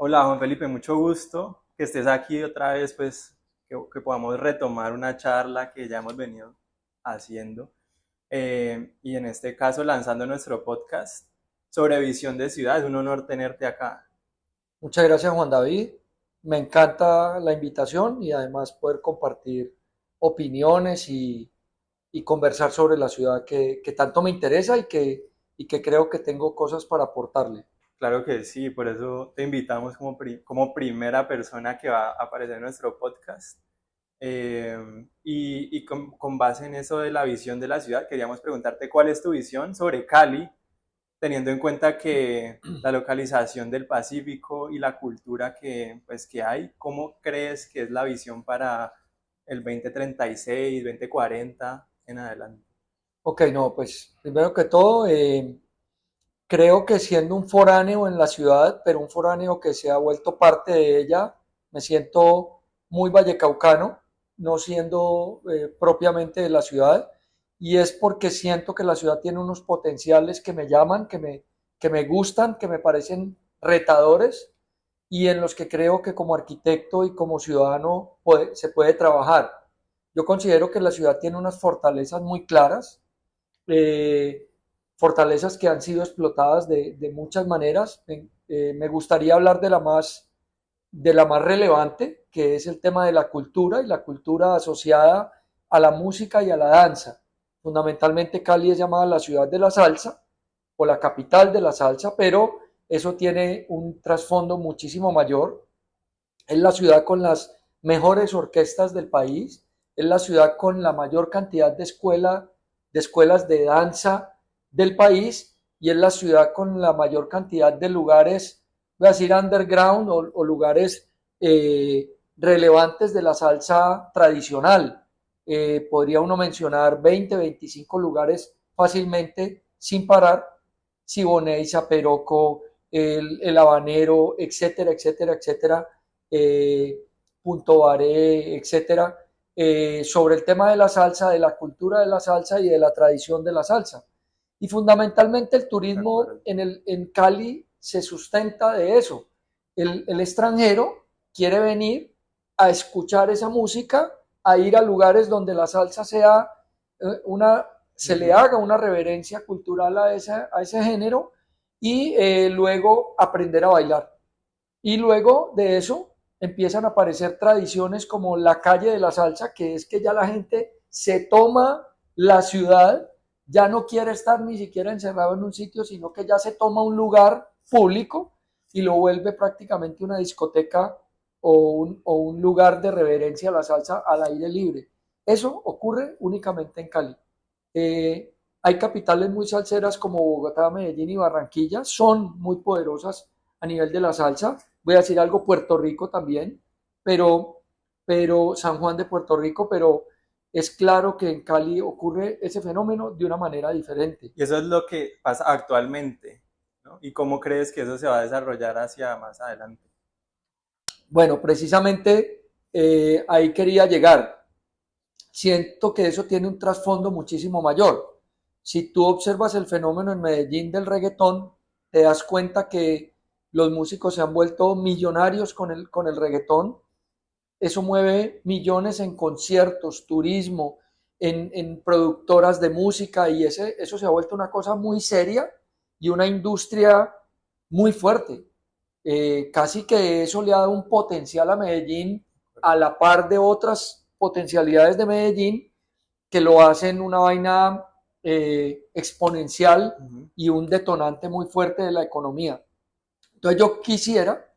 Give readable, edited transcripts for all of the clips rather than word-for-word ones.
Hola Juan Felipe, mucho gusto que estés aquí otra vez, pues que podamos retomar una charla que ya hemos venido haciendo y en este caso lanzando nuestro podcast sobre visión de ciudad. Es un honor tenerte acá. Muchas gracias, Juan David. Me encanta la invitación y además poder compartir opiniones y conversar sobre la ciudad que tanto me interesa y que creo que tengo cosas para aportarle. Claro que sí, por eso te invitamos como primera persona que va a aparecer en nuestro podcast. Con base en eso de la visión de la ciudad, queríamos preguntarte cuál es tu visión sobre Cali, teniendo en cuenta que la localización del Pacífico y la cultura que hay, ¿cómo crees que es la visión para el 2036, 2040 en adelante? Ok, no, pues primero que todo, creo que siendo un foráneo en la ciudad, pero un foráneo que se ha vuelto parte de ella, me siento muy vallecaucano, no siendo propiamente de la ciudad, y es porque siento que la ciudad tiene unos potenciales que me llaman, que me gustan, que me parecen retadores y en los que creo que como arquitecto y como ciudadano se puede trabajar. Yo considero que la ciudad tiene unas fortalezas muy claras, eh, fortalezas que han sido explotadas de muchas maneras. Me gustaría hablar de la más relevante, que es el tema de la cultura y la cultura asociada a la música y a la danza. Fundamentalmente Cali es llamada la ciudad de la salsa o la capital de la salsa, pero eso tiene un trasfondo muchísimo mayor. Es la ciudad con las mejores orquestas del país, es la ciudad con la mayor cantidad de escuelas de danza del país y es la ciudad con la mayor cantidad de lugares, voy a decir underground o lugares relevantes de la salsa tradicional. Podría uno mencionar 20, 25 lugares fácilmente sin parar, Siboney, Zaperoco, el Habanero, etcétera, etcétera, etcétera, eh, Punto Baré, etcétera, sobre el tema de la salsa, de la cultura de la salsa y de la tradición de la salsa. Y fundamentalmente el De turismo acuerdo. en Cali se sustenta de eso. El extranjero quiere venir a escuchar esa música, a ir a lugares donde la salsa sea se le Ujú. haga una reverencia cultural a ese género y luego aprender a bailar. Y luego de eso empiezan a aparecer tradiciones como la calle de la salsa, que es que ya la gente se toma la ciudad, ya no quiere estar ni siquiera encerrado en un sitio, sino que ya se toma un lugar público y lo vuelve prácticamente una discoteca o un lugar de reverencia a la salsa al aire libre. Eso ocurre únicamente en Cali. Eh, Hay capitales muy salseras como Bogotá, Medellín y Barranquilla, son muy poderosas a nivel de la salsa. Voy a decir algo, Puerto Rico también, pero San Juan de Puerto Rico, pero es claro que en Cali ocurre ese fenómeno de una manera diferente. Y eso es lo que pasa actualmente, ¿no? ¿Y cómo crees que eso se va a desarrollar hacia más adelante? Bueno, precisamente ahí quería llegar. Siento que eso tiene un trasfondo muchísimo mayor. Si tú observas el fenómeno en Medellín del reggaetón, te das cuenta que los músicos se han vuelto millonarios con el reggaetón. Eso mueve millones en conciertos, turismo, en productoras de música y eso se ha vuelto una cosa muy seria y una industria muy fuerte. Casi que eso le ha dado un potencial a Medellín a la par de otras potencialidades de Medellín que lo hacen una vaina exponencial Ujú. y un detonante muy fuerte de la economía. Entonces yo quisiera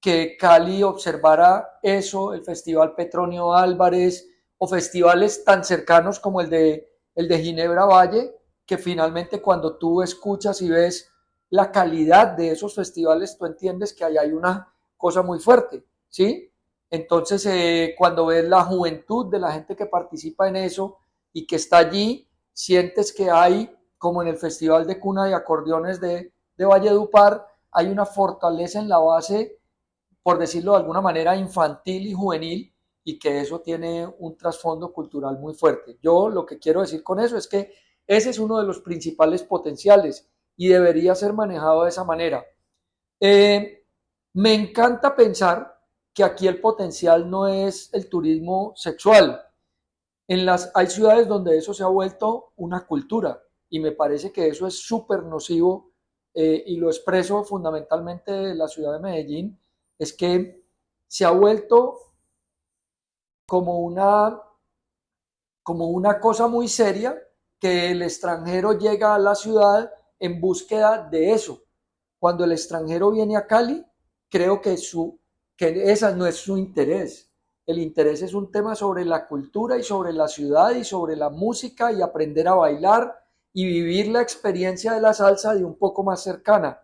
que Cali observara eso, el Festival Petronio Álvarez o festivales tan cercanos como el de Ginebra Valle, que finalmente cuando tú escuchas y ves la calidad de esos festivales, tú entiendes que ahí hay una cosa muy fuerte, ¿sí? Entonces, cuando ves la juventud de la gente que participa en eso y que está allí, sientes que hay, como en el Festival de Cuna y Acordeones de Valledupar, hay una fortaleza en la base, por decirlo de alguna manera, infantil y juvenil, y que eso tiene un trasfondo cultural muy fuerte. Yo lo que quiero decir con eso es que ese es uno de los principales potenciales y debería ser manejado de esa manera. Eh, Me encanta pensar que aquí el potencial no es el turismo sexual. Hay ciudades donde eso se ha vuelto una cultura y me parece que eso es súper nocivo y lo expreso fundamentalmente de la ciudad de Medellín, es que se ha vuelto como como una cosa muy seria que el extranjero llega a la ciudad en búsqueda de eso. Cuando el extranjero viene a Cali, creo que esa no es su interés. El interés es un tema sobre la cultura y sobre la ciudad y sobre la música y aprender a bailar y vivir la experiencia de la salsa de un poco más cercana.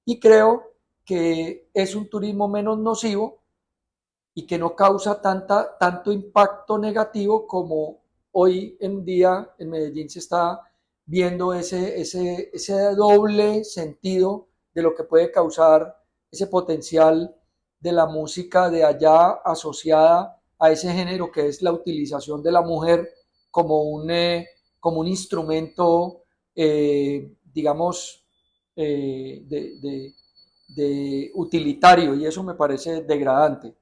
Y creo que es un turismo menos nocivo y que no causa tanto impacto negativo como hoy en día en Medellín se está viendo ese doble sentido de lo que puede causar ese potencial de la música de allá asociada a ese género que es la utilización de la mujer como como un instrumento, digamos, de utilitario, y eso me parece degradante.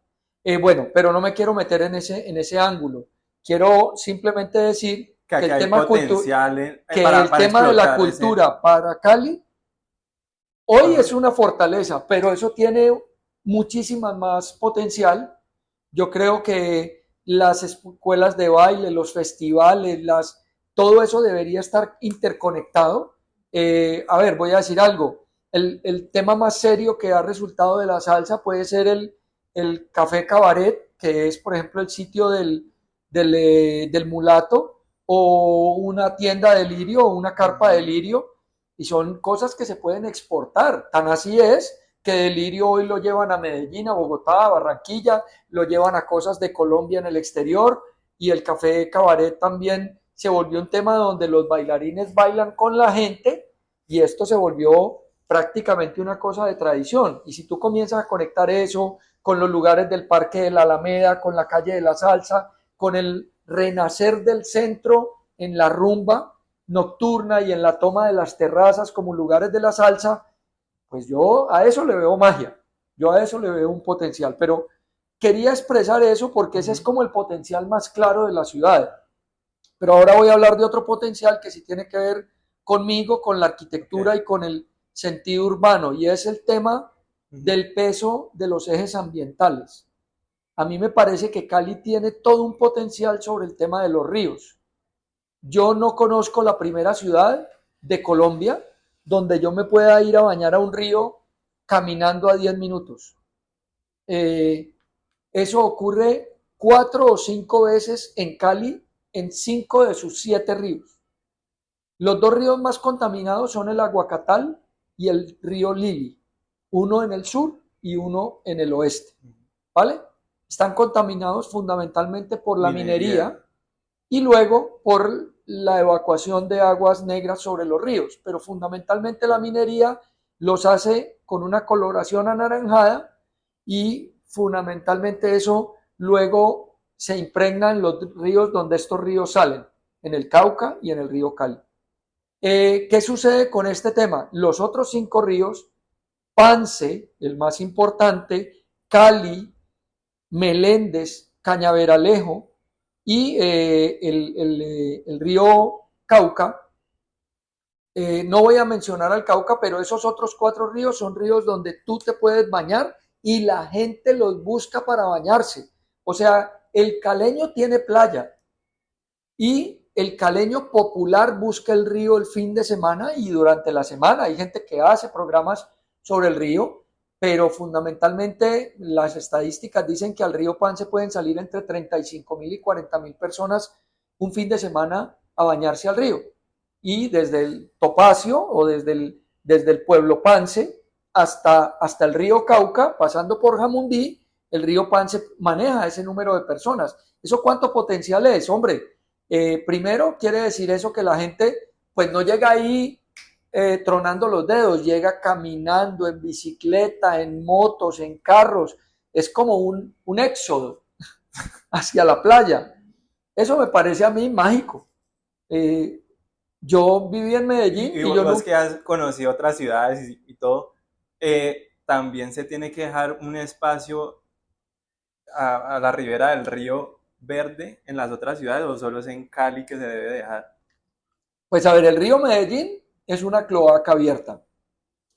Bueno, pero no me quiero meter en en ese ángulo. Quiero simplemente decir Que que acá hay potencial el para tema de la explotar ese... cultura para Cali hoy Ajá. es una fortaleza, pero eso tiene muchísima más potencial. Yo creo que las escuelas de baile, los festivales, todo eso debería estar interconectado. A ver, voy a decir algo. El tema más serio que ha resultado de la salsa puede ser el café cabaret, que es, por ejemplo, el sitio del mulato, o una tienda de lirio, o una carpa de Ujú. lirio, y son cosas que se pueden exportar. Tan así es que del lirio hoy lo llevan a Medellín, a Bogotá, a Barranquilla, lo llevan a cosas de Colombia en el exterior, y el café cabaret también se volvió un tema donde los bailarines bailan con la gente y esto se volvió prácticamente una cosa de tradición. Y si tú comienzas a conectar eso con los lugares del Parque de la Alameda, con la calle de la Salsa, con el renacer del centro en la rumba nocturna y en la toma de las terrazas como lugares de la salsa, pues yo a eso le veo magia, yo a eso le veo un potencial, pero quería expresar eso porque ese es Ujú. como el potencial más claro de la ciudad. Pero ahora voy a hablar de otro potencial que sí tiene que ver conmigo, con la Ok. arquitectura y con el sentido urbano, y es el tema Ujú. del peso de los ejes ambientales. A mí me parece que Cali tiene todo un potencial sobre el tema de los ríos. Yo no conozco la primera ciudad de Colombia donde yo me pueda ir a bañar a un río caminando a 10 minutos. Eh, Eso ocurre 4 o 5 veces en Cali, en 5 de sus 7 ríos. Los dos ríos más contaminados son el Aguacatal y el río Lili, uno en el sur y uno en el oeste, ¿vale? Están contaminados fundamentalmente por la Minería. minería y luego por la evacuación de aguas negras sobre los ríos, pero fundamentalmente la minería los hace con una coloración anaranjada y fundamentalmente eso luego se impregna en los ríos donde estos ríos salen, en el Cauca y en el río Cali. ¿Qué sucede con este tema? Los otros 5 ríos, Pance, el más importante, Cali, Meléndez, Cañaveralejo y el río Cauca. No voy a mencionar al Cauca, pero esos otros 4 ríos son ríos donde tú te puedes bañar y la gente los busca para bañarse. O sea, el caleño tiene playa y el caleño popular busca el río el fin de semana y durante la semana. Hay gente que hace programas sobre el río, pero fundamentalmente las estadísticas dicen que al río Pance pueden salir entre 35.000 y 40.000 personas un fin de semana a bañarse al río. Y desde el Topacio o desde el pueblo Pance hasta el río Cauca, pasando por Jamundí, el río Pance maneja ese número de personas. ¿Eso cuánto potencial es? Hombre, primero quiere decir eso que la gente pues no llega ahí tronando los dedos, llega caminando en bicicleta, en motos, en carros. Es como un éxodo hacia la playa. Eso me parece a mí mágico. Eh, yo viví en Medellín Y y yo vos no... que has conocido otras ciudades y todo, también se tiene que dejar un espacio a la ribera del río verde en las otras ciudades o solo es en Cali que se debe dejar? Pues a ver, el río Medellín es una cloaca abierta.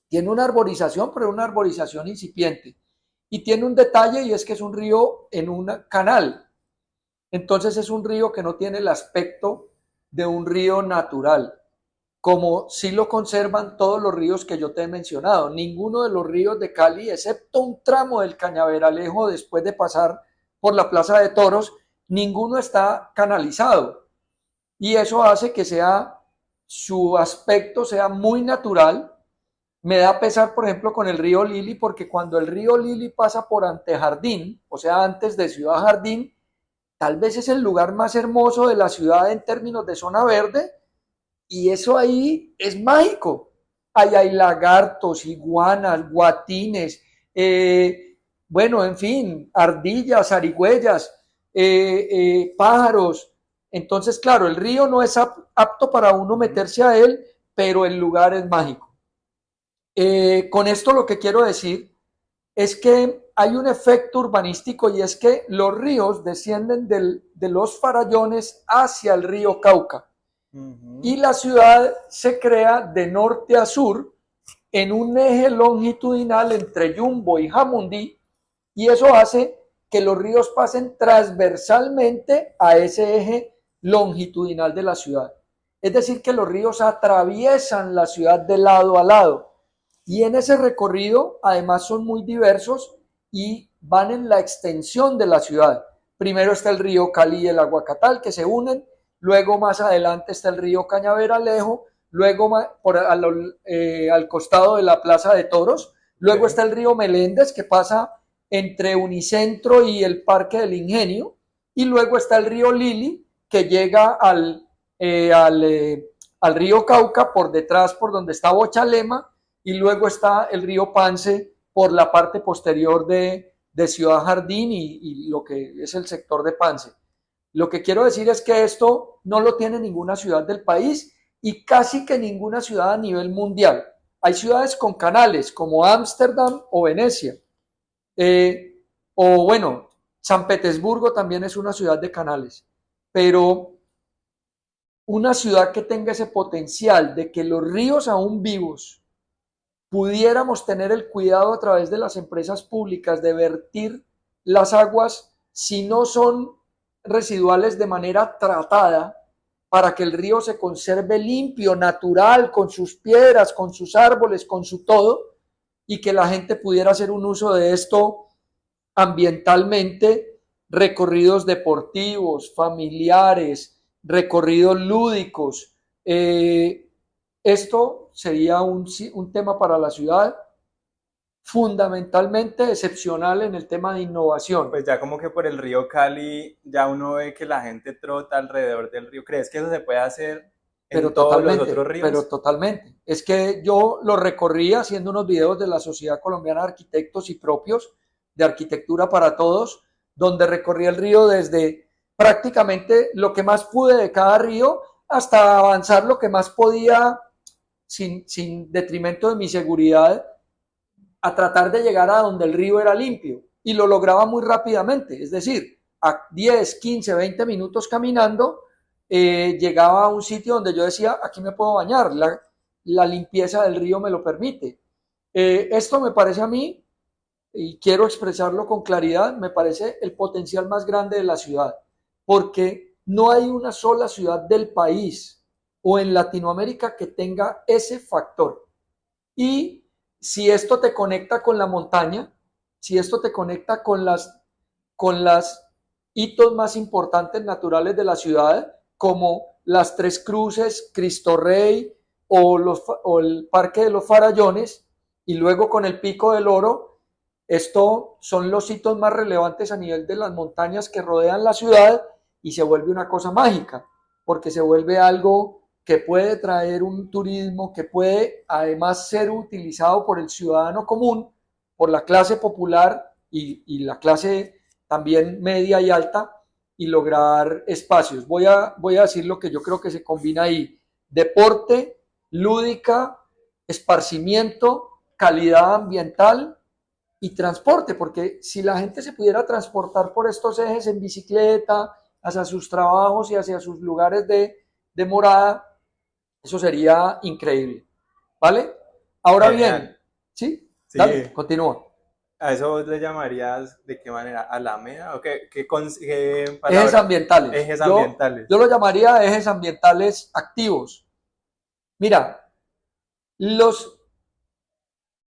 Tiene una arborización, pero una arborización incipiente. Y tiene un detalle y es que es un río en un canal. Entonces es un río que no tiene el aspecto de un río natural, como sí lo conservan todos los ríos que yo te he mencionado. Ninguno de los ríos de Cali, excepto un tramo del Cañaveralejo después de pasar por la Plaza de Toros, ninguno está canalizado. Y eso hace que su aspecto sea muy natural. Me da pesar, por ejemplo, con el río Lili, porque cuando el río Lili pasa por Antejardín, o sea, antes de Ciudad Jardín, tal vez es el lugar más hermoso de la ciudad en términos de zona verde, y eso ahí es mágico. Ahí hay lagartos, iguanas, guatines, bueno, en fin, ardillas, zarigüeyas, pájaros. Entonces, claro, el río no es apto para uno meterse a él, pero el lugar es mágico. Con esto lo que quiero decir es que hay un efecto urbanístico y es que los ríos descienden de los farallones hacia el río Cauca. Y la ciudad se crea de norte a sur en un eje longitudinal entre Yumbo y Jamundí, y eso hace que los ríos pasen transversalmente a ese eje longitudinal de la ciudad. Es decir, que los ríos atraviesan la ciudad de lado a lado. Y en ese recorrido, además, son muy diversos y van en la extensión de la ciudad. Primero está el río Cali y el Aguacatal, que se unen. Luego, más adelante, está el río Cañaveralejo. Luego, al costado de la Plaza de Toros. Luego está el río Meléndez, que pasa entre Unicentro y el Parque del Ingenio. Y luego está el río Lili, que llega al río Cauca por detrás, por donde está Bochalema. Y luego está el río Pance por la parte posterior de Ciudad Jardín y lo que es el sector de Pance. Lo que quiero decir es que esto no lo tiene ninguna ciudad del país y casi que ninguna ciudad a nivel mundial. Hay ciudades con canales como Ámsterdam o Venecia. O bueno, San Petersburgo también es una ciudad de canales. Pero una ciudad que tenga ese potencial de que los ríos aún vivos pudiéramos tener el cuidado a través de las empresas públicas de vertir las aguas, si no son residuales, de manera tratada, para que el río se conserve limpio, natural, con sus piedras, con sus árboles, con su todo, y que la gente pudiera hacer un uso de esto ambientalmente, recorridos deportivos, familiares, recorridos lúdicos. Esto sería un tema para la ciudad fundamentalmente excepcional en el tema de innovación. Pues ya como que por el río Cali ya uno ve que la gente trota alrededor del río. ¿Crees que eso se puede hacer en todos los otros ríos? Pero totalmente. Es que yo lo recorrí haciendo unos videos de la Sociedad Colombiana de Arquitectos y propios de Arquitectura para Todos, donde recorrí el río desde prácticamente lo que más pude de cada río hasta avanzar lo que más podía sin detrimento de mi seguridad, a tratar de llegar a donde el río era limpio, y lo lograba muy rápidamente, es decir, a 10, 15, 20 minutos caminando, llegaba a un sitio donde yo decía, aquí me puedo bañar, la limpieza del río me lo permite. Esto me parece a mí, y quiero expresarlo con claridad, me parece el potencial más grande de la ciudad, porque no hay una sola ciudad del país o en Latinoamérica que tenga ese factor. Y si esto te conecta con la montaña, si esto te conecta con las hitos más importantes naturales de la ciudad, como las Tres Cruces, Cristo Rey o el Parque de los Farallones, y luego con el Pico del Oro, esto son los hitos más relevantes a nivel de las montañas que rodean la ciudad, y se vuelve una cosa mágica, porque se vuelve algo que puede traer un turismo, que puede además ser utilizado por el ciudadano común, por la clase popular y la clase también media y alta, y lograr espacios. Voy a decir lo que yo creo que se combina ahí: deporte, lúdica, esparcimiento, calidad ambiental y transporte, porque si la gente se pudiera transportar por estos ejes en bicicleta, hacia sus trabajos y hacia sus lugares de morada, eso sería increíble, ¿vale? Ahora Genial. bien, ¿sí? Dale, Sí. continúa. ¿A eso vos le llamarías de qué manera? ¿Alameda? ¿O qué Ejes palabra? ambientales. Ejes Yo ambientales. lo llamaría ejes ambientales activos. Mira, los,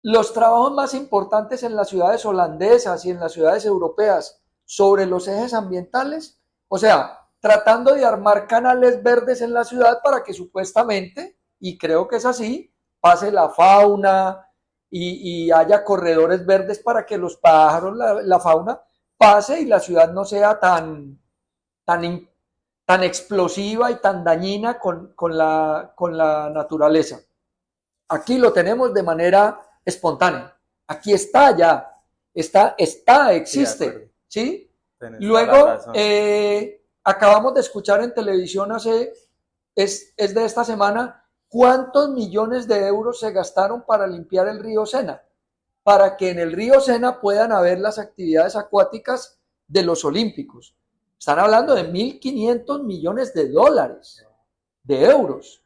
los trabajos más importantes en las ciudades holandesas y en las ciudades europeas sobre los ejes ambientales, o sea, tratando de armar canales verdes en la ciudad para que supuestamente, y creo que es así, pase la fauna y haya corredores verdes para que los pájaros, la fauna, pase y la ciudad no sea tan, tan explosiva y tan dañina con la naturaleza. Aquí lo tenemos de manera espontánea. Aquí está ya, Sí, de acuerdo. existe, ¿sí? Tienes toda la Luego, razón. acabamos de escuchar en televisión es de esta semana, cuántos millones de euros se gastaron para limpiar el río Sena, para que en el río Sena puedan haber las actividades acuáticas de los Olímpicos. Están hablando de 1.500 millones de dólares, de euros.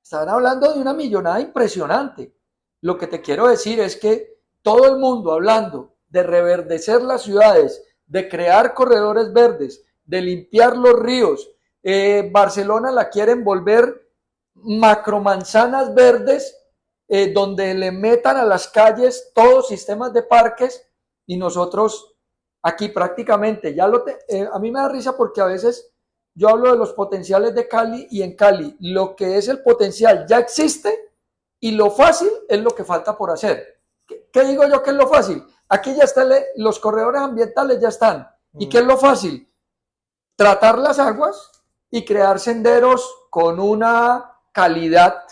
Están hablando de una millonada impresionante. Lo que te quiero decir es que todo el mundo hablando de reverdecer las ciudades, de crear corredores verdes, de limpiar los ríos. Barcelona la quieren volver macromanzanas verdes, donde le metan a las calles todos sistemas de parques y nosotros aquí prácticamente a mí me da risa porque a veces yo hablo de los potenciales de Cali y en Cali lo que es el potencial ya existe y lo fácil es lo que falta por hacer. ¿Qué digo yo que es lo fácil? Aquí ya están los corredores ambientales, ya están. ¿Y qué es lo fácil? Tratar las aguas y crear senderos con una calidad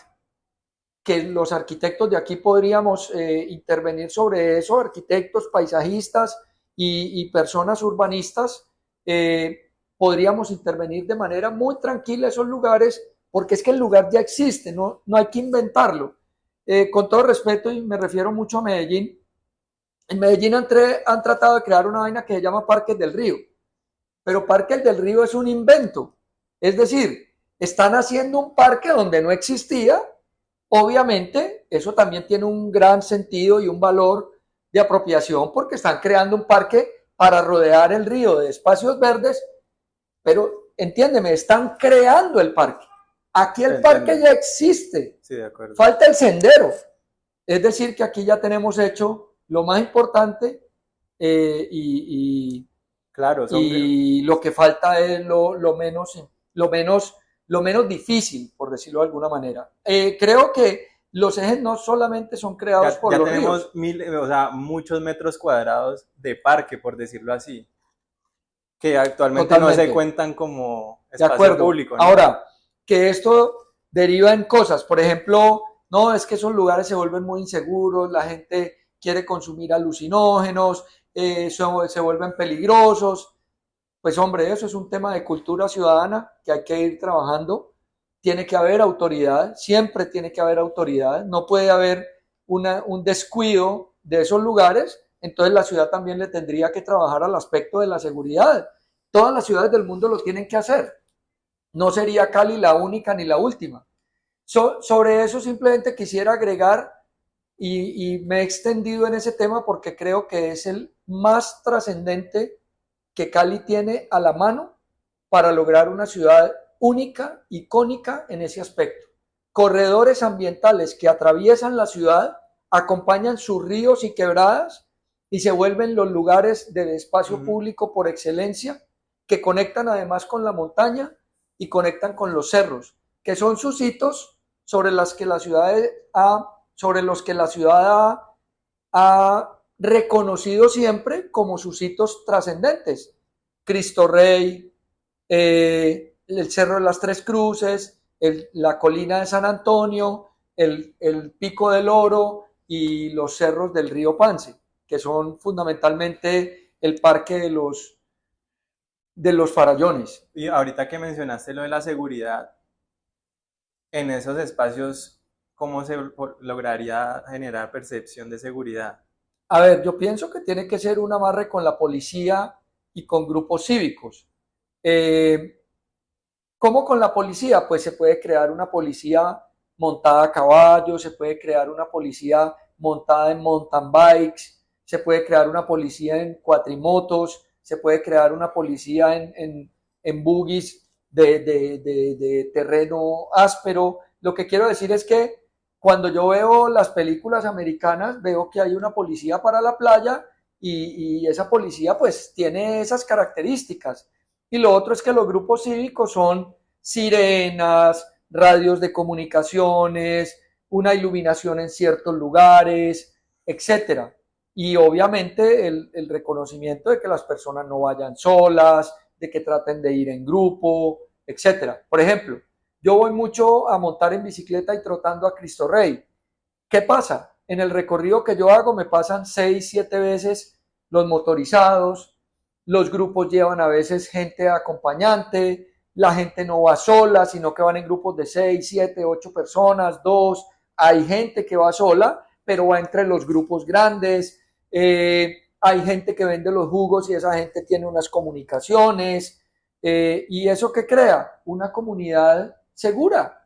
que los arquitectos de aquí podríamos intervenir sobre eso, arquitectos, paisajistas y personas urbanistas, podríamos intervenir de manera muy tranquila esos lugares, porque es que el lugar ya existe, no hay que inventarlo. Con todo respeto, y me refiero mucho a Medellín, en Medellín han tratado de crear una vaina que se llama Parques del Río, pero Parques del Río es un invento, es decir, están haciendo un parque donde no existía. Obviamente, eso también tiene un gran sentido y un valor de apropiación porque están creando un parque para rodear el río de espacios verdes, pero entiéndeme, están creando el parque. Aquí Te el parque entiendo. ya existe, Sí, de acuerdo. falta el sendero. Es decir, que aquí ya tenemos hecho lo más importante eh, y, Claro, y lo que falta es lo menos, lo menos difícil, por decirlo de alguna manera. Creo que los ejes no solamente son creados por ya los tenemos ríos, o sea, muchos metros cuadrados de parque, por decirlo así, que actualmente no se totalmente, cuentan como de espacio acuerdo. público, ¿no? Ahora, que esto deriva en cosas, por ejemplo, no, es que esos lugares se vuelven muy inseguros, la gente quiere consumir alucinógenos, se vuelven peligrosos. Pues hombre, eso es un tema de cultura ciudadana que hay que ir trabajando. Tiene que haber autoridad, siempre tiene que haber autoridad, no puede haber un descuido de esos lugares, entonces la ciudad también le tendría que trabajar al aspecto de la seguridad. Todas las ciudades del mundo lo tienen que hacer. No sería Cali la única ni la última. Sobre eso simplemente quisiera agregar y me he extendido en ese tema porque creo que es el más trascendente que Cali tiene a la mano para lograr una ciudad única, icónica en ese aspecto. Corredores ambientales que atraviesan la ciudad, acompañan sus ríos y quebradas y se vuelven los lugares del espacio Ujú. público por excelencia, que conectan además con la montaña y conectan con los cerros, que son sus hitos sobre, las que la ciudad sobre los que la ciudad ha reconocido siempre como sus hitos trascendentes. Cristo Rey, el Cerro de las Tres Cruces, la colina de San Antonio, el Pico del Oro y los cerros del río Pance, que son fundamentalmente el parque de los farallones. Y ahorita que mencionaste lo de la seguridad, en esos espacios, ¿cómo se lograría generar percepción de seguridad? A ver, yo pienso que tiene que ser un amarre con la policía y con grupos cívicos. Eh, ¿Cómo con la policía? Pues se puede crear una policía montada a caballo, se puede crear una policía montada en mountain bikes, se puede crear una policía en cuatrimotos, se puede crear una policía en buggies de terreno áspero. Lo que quiero decir es que cuando yo veo las películas americanas, veo que hay una policía para la playa y esa policía pues tiene esas características. Y lo otro es que los grupos cívicos son sirenas, radios de comunicaciones, una iluminación en ciertos lugares, etcétera. Y obviamente el reconocimiento de que las personas no vayan solas, de que traten de ir en grupo, etcétera. Por ejemplo, yo voy mucho a montar en bicicleta y trotando a Cristo Rey. ¿Qué pasa? En el recorrido que yo hago me pasan 6, 7 veces los motorizados, los grupos llevan a veces gente acompañante, la gente no va sola, sino que van en grupos de 6, 7, 8 personas, 2, hay gente que va sola, pero va entre los grupos grandes, hay gente que vende los jugos y esa gente tiene unas comunicaciones, y eso que crea una comunidad segura,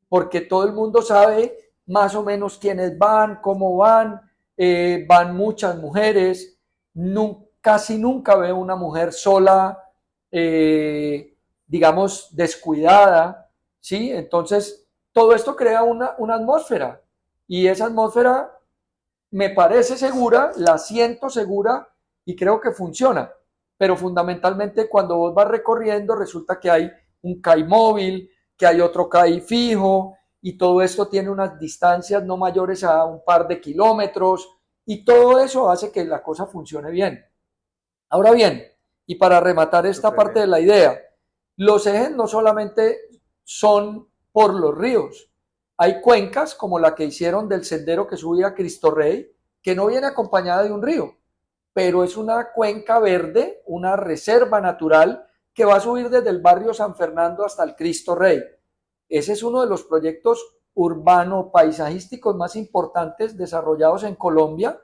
porque todo el mundo sabe más o menos quiénes van, cómo van, van muchas mujeres, casi nunca veo una mujer sola, digamos, descuidada, ¿sí? Entonces, todo esto crea una atmósfera y esa atmósfera me parece segura, la siento segura y creo que funciona. Pero fundamentalmente cuando vos vas recorriendo resulta que hay un CAI móvil, que hay otro CAI fijo y todo esto tiene unas distancias no mayores a un par de kilómetros y todo eso hace que la cosa funcione bien. Ahora bien, y para rematar esta Súper parte bien. de la idea, los ejes no solamente son por los ríos, hay cuencas como la que hicieron del sendero que subía a Cristo Rey, que no viene acompañada de un río, pero es una cuenca verde, una reserva natural que va a subir desde el barrio San Fernando hasta el Cristo Rey. Ese es uno de los proyectos urbano paisajísticos más importantes desarrollados en Colombia.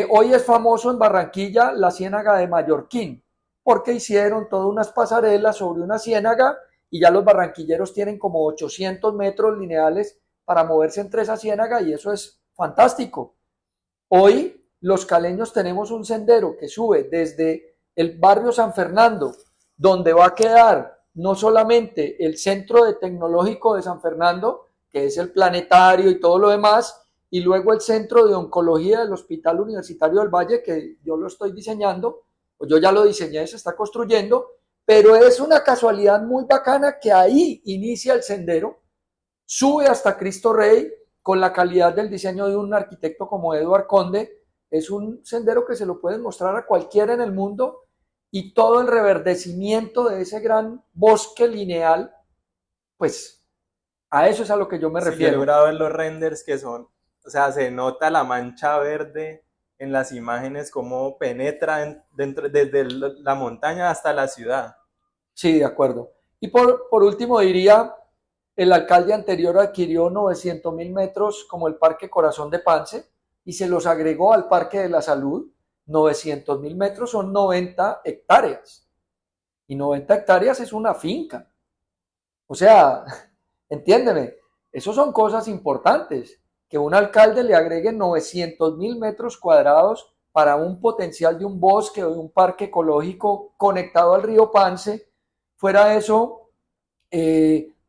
Hoy es famoso en Barranquilla la Ciénaga de Mallorquín, porque hicieron todas unas pasarelas sobre una ciénaga y ya los barranquilleros tienen como 800 metros lineales para moverse entre esa ciénaga y eso es fantástico. Hoy los caleños tenemos un sendero que sube desde el barrio San Fernando, donde va a quedar no solamente el centro de tecnológico de San Fernando, que es el planetario y todo lo demás, y luego el centro de oncología del Hospital Universitario del Valle, que yo lo estoy diseñando, o yo ya lo diseñé, se está construyendo, pero es una casualidad muy bacana que ahí inicia el sendero, sube hasta Cristo Rey con la calidad del diseño de un arquitecto como Eduard Conde. Es un sendero que se lo pueden mostrar a cualquiera en el mundo y todo el reverdecimiento de ese gran bosque lineal, pues a eso es a lo que yo me Sí, yo he refiero. logrado ver los renders que son, o sea, se nota la mancha verde en las imágenes, cómo penetra dentro, desde la montaña hasta la ciudad. Sí, de acuerdo. Y por último diría, el alcalde anterior adquirió 900.000 metros como el Parque Corazón de Pance y se los agregó al Parque de la Salud. 900.000 metros son 90 hectáreas y 90 hectáreas es una finca. O sea, entiéndeme, eso son cosas importantes. Que un alcalde le agregue 900.000 metros cuadrados para un potencial de un bosque o de un parque ecológico conectado al río Pance. Fuera eso,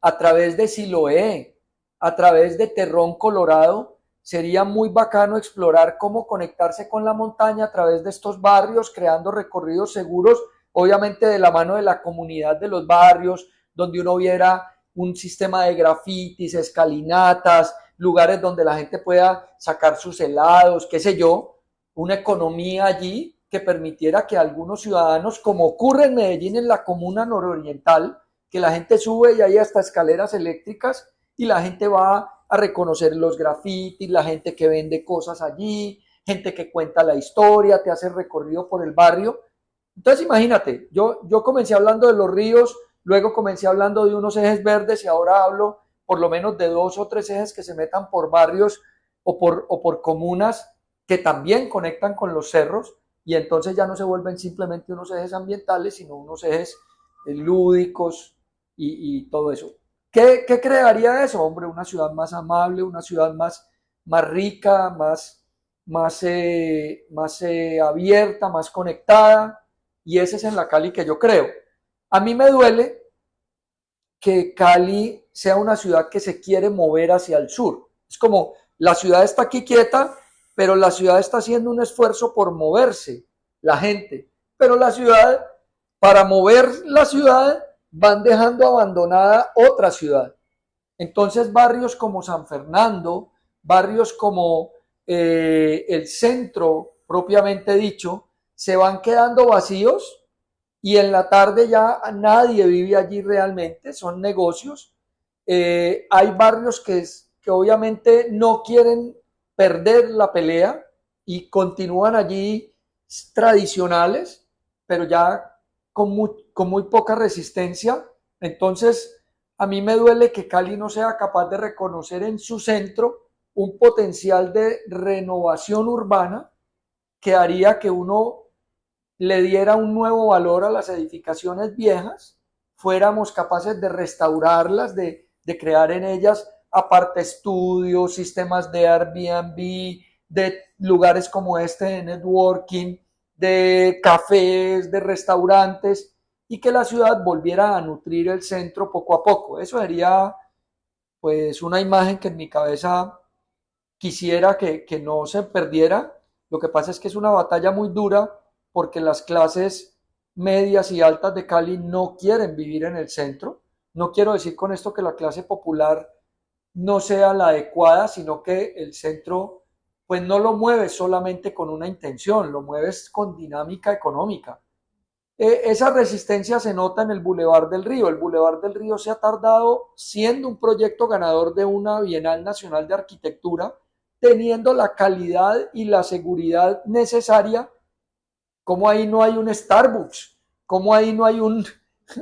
a través de Siloé, a través de Terrón Colorado, sería muy bacano explorar cómo conectarse con la montaña a través de estos barrios, creando recorridos seguros, obviamente de la mano de la comunidad de los barrios, donde uno viera un sistema de grafitis, escalinatas, lugares donde la gente pueda sacar sus helados, qué sé yo, una economía allí que permitiera que algunos ciudadanos, como ocurre en Medellín en la comuna nororiental, que la gente sube y hay hasta escaleras eléctricas y la gente va a reconocer los grafitis, la gente que vende cosas allí, gente que cuenta la historia, te hace recorrido por el barrio. Entonces imagínate, yo comencé hablando de los ríos, luego comencé hablando de unos ejes verdes y ahora hablo por lo menos de 2 o 3 ejes que se metan por barrios o por comunas que también conectan con los cerros y entonces ya no se vuelven simplemente unos ejes ambientales, sino unos ejes lúdicos y todo eso. ¿Qué crearía eso, hombre? Una ciudad más amable, una ciudad más rica, más abierta, más conectada, y ese es en la Cali que yo creo. A mí me duele que Cali sea una ciudad que se quiere mover hacia el sur. Es como la ciudad está aquí quieta, pero la ciudad está haciendo un esfuerzo por moverse, la gente. Pero la ciudad, para mover la ciudad, van dejando abandonada otra ciudad. Entonces barrios como San Fernando, barrios como el centro propiamente dicho, se van quedando vacíos y en la tarde ya nadie vive allí realmente, son negocios. Hay barrios que obviamente no quieren perder la pelea y continúan allí tradicionales, pero ya con muy poca resistencia. Entonces, a mí me duele que Cali no sea capaz de reconocer en su centro un potencial de renovación urbana que haría que uno le diera un nuevo valor a las edificaciones viejas, fuéramos capaces de restaurarlas, de crear en ellas aparte estudios, sistemas de Airbnb, de lugares como este de networking, de cafés, de restaurantes, y que la ciudad volviera a nutrir el centro poco a poco. Eso sería pues una imagen que en mi cabeza quisiera que no se perdiera. Lo que pasa es que es una batalla muy dura porque las clases medias y altas de Cali no quieren vivir en el centro. No quiero decir con esto que la clase popular no sea la adecuada, sino que el centro pues no lo mueves solamente con una intención, lo mueves con dinámica económica. Esa resistencia se nota en el Boulevard del Río. El Boulevard del Río se ha tardado siendo un proyecto ganador de una Bienal Nacional de Arquitectura, teniendo la calidad y la seguridad necesaria. Como ahí no hay un Starbucks, como ahí no hay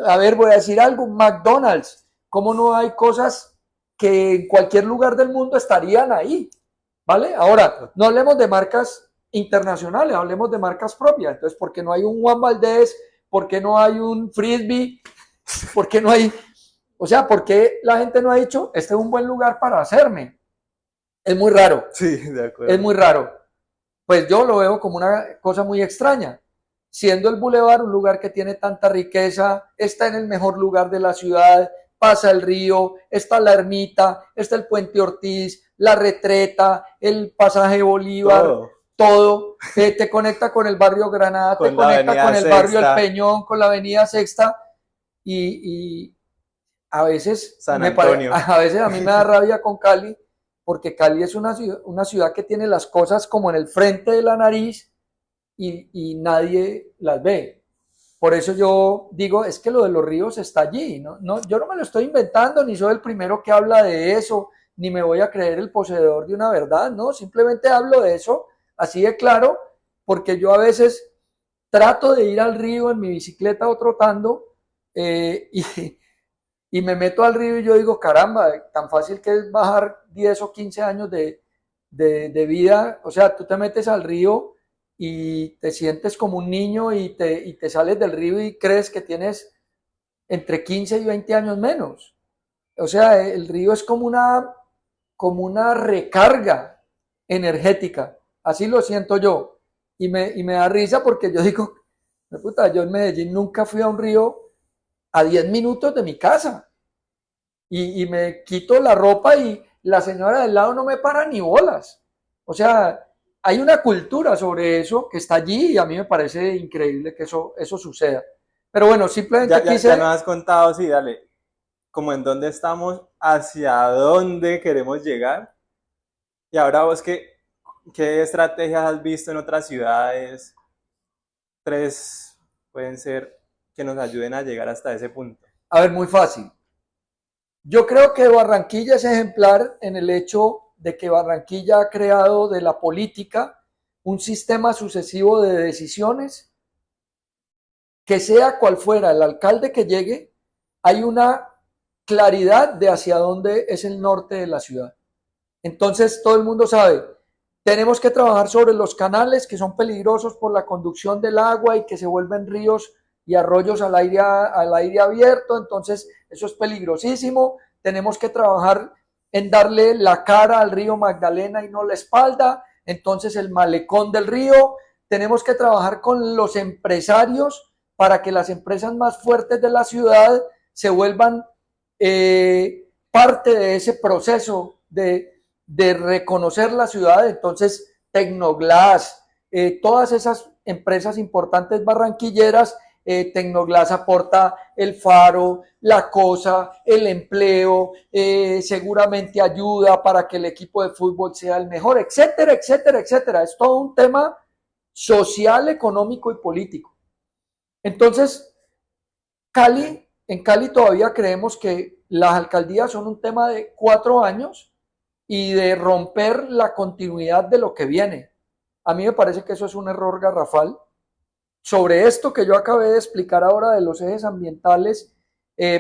a ver, voy a decir algo, un McDonald's, como no hay cosas que en cualquier lugar del mundo estarían ahí, ¿vale? Ahora, no hablemos de marcas internacionales, hablemos de marcas propias. Entonces, ¿por qué no hay un Juan Valdez? ¿Por qué no hay un Frisbee? ¿Por qué no hay? O sea, ¿por qué la gente no ha dicho, este es un buen lugar para hacerme? Es muy raro. Sí, de acuerdo. Es muy raro. Pues yo lo veo como una cosa muy extraña. Siendo el Boulevard un lugar que tiene tanta riqueza, está en el mejor lugar de la ciudad, pasa el río, está la ermita, está el Puente Ortiz, la Retreta, el pasaje Bolívar, todo. Te conecta con el barrio Granada, te conecta con el barrio El Peñón, con la avenida Sexta y a veces San Antonio. a veces a mí me da rabia con Cali porque Cali es una ciudad que tiene las cosas como en el frente de la nariz y nadie las ve. Por eso yo digo, es que lo de los ríos está allí. Yo no me lo estoy inventando, ni soy el primero que habla de eso, ni me voy a creer el poseedor de una verdad, no, simplemente hablo de eso así de claro, porque yo a veces trato de ir al río en mi bicicleta o trotando y me meto al río y yo digo, caramba, tan fácil que es bajar 10 o 15 años de vida. O sea, tú te metes al río y te sientes como un niño y te sales del río y crees que tienes entre 15 y 20 años menos. O sea, el río es como una recarga energética. Así lo siento yo. Y me da risa porque yo digo, puta, yo en Medellín nunca fui a un río a 10 minutos de mi casa y me quito la ropa y la señora del lado no me para ni bolas. O sea, hay una cultura sobre eso que está allí y a mí me parece increíble que eso suceda. Pero bueno, simplemente ya nos has contado, sí, dale, como en dónde estamos, hacia dónde queremos llegar. Y ahora vos, ¿qué estrategias has visto en otras ciudades? 3 pueden ser que nos ayuden a llegar hasta ese punto. A ver, muy fácil. Yo creo que Barranquilla es ejemplar en el hecho de que Barranquilla ha creado de la política un sistema sucesivo de decisiones que sea cual fuera el alcalde que llegue, hay una claridad de hacia dónde es el norte de la ciudad. Entonces todo el mundo sabe, Tenemos que trabajar sobre los canales que son peligrosos por la conducción del agua y que se vuelven ríos y arroyos al aire abierto, entonces eso es peligrosísimo. Tenemos que trabajar en darle la cara al río Magdalena y no la espalda, entonces el malecón del río. Tenemos que trabajar con los empresarios para que las empresas más fuertes de la ciudad se vuelvan parte de ese proceso de reconocer la ciudad. Entonces, Tecnoglass, todas esas empresas importantes barranquilleras, Tecnoglass aporta el Faro, la Cosa, el empleo, seguramente ayuda para que el equipo de fútbol sea el mejor, etcétera, etcétera, etcétera. Es todo un tema social, económico y político. Entonces, en Cali todavía creemos que las alcaldías son un tema de 4 años y de romper la continuidad de lo que viene. A mí me parece que eso es un error garrafal. Sobre esto que yo acabé de explicar ahora de los ejes ambientales,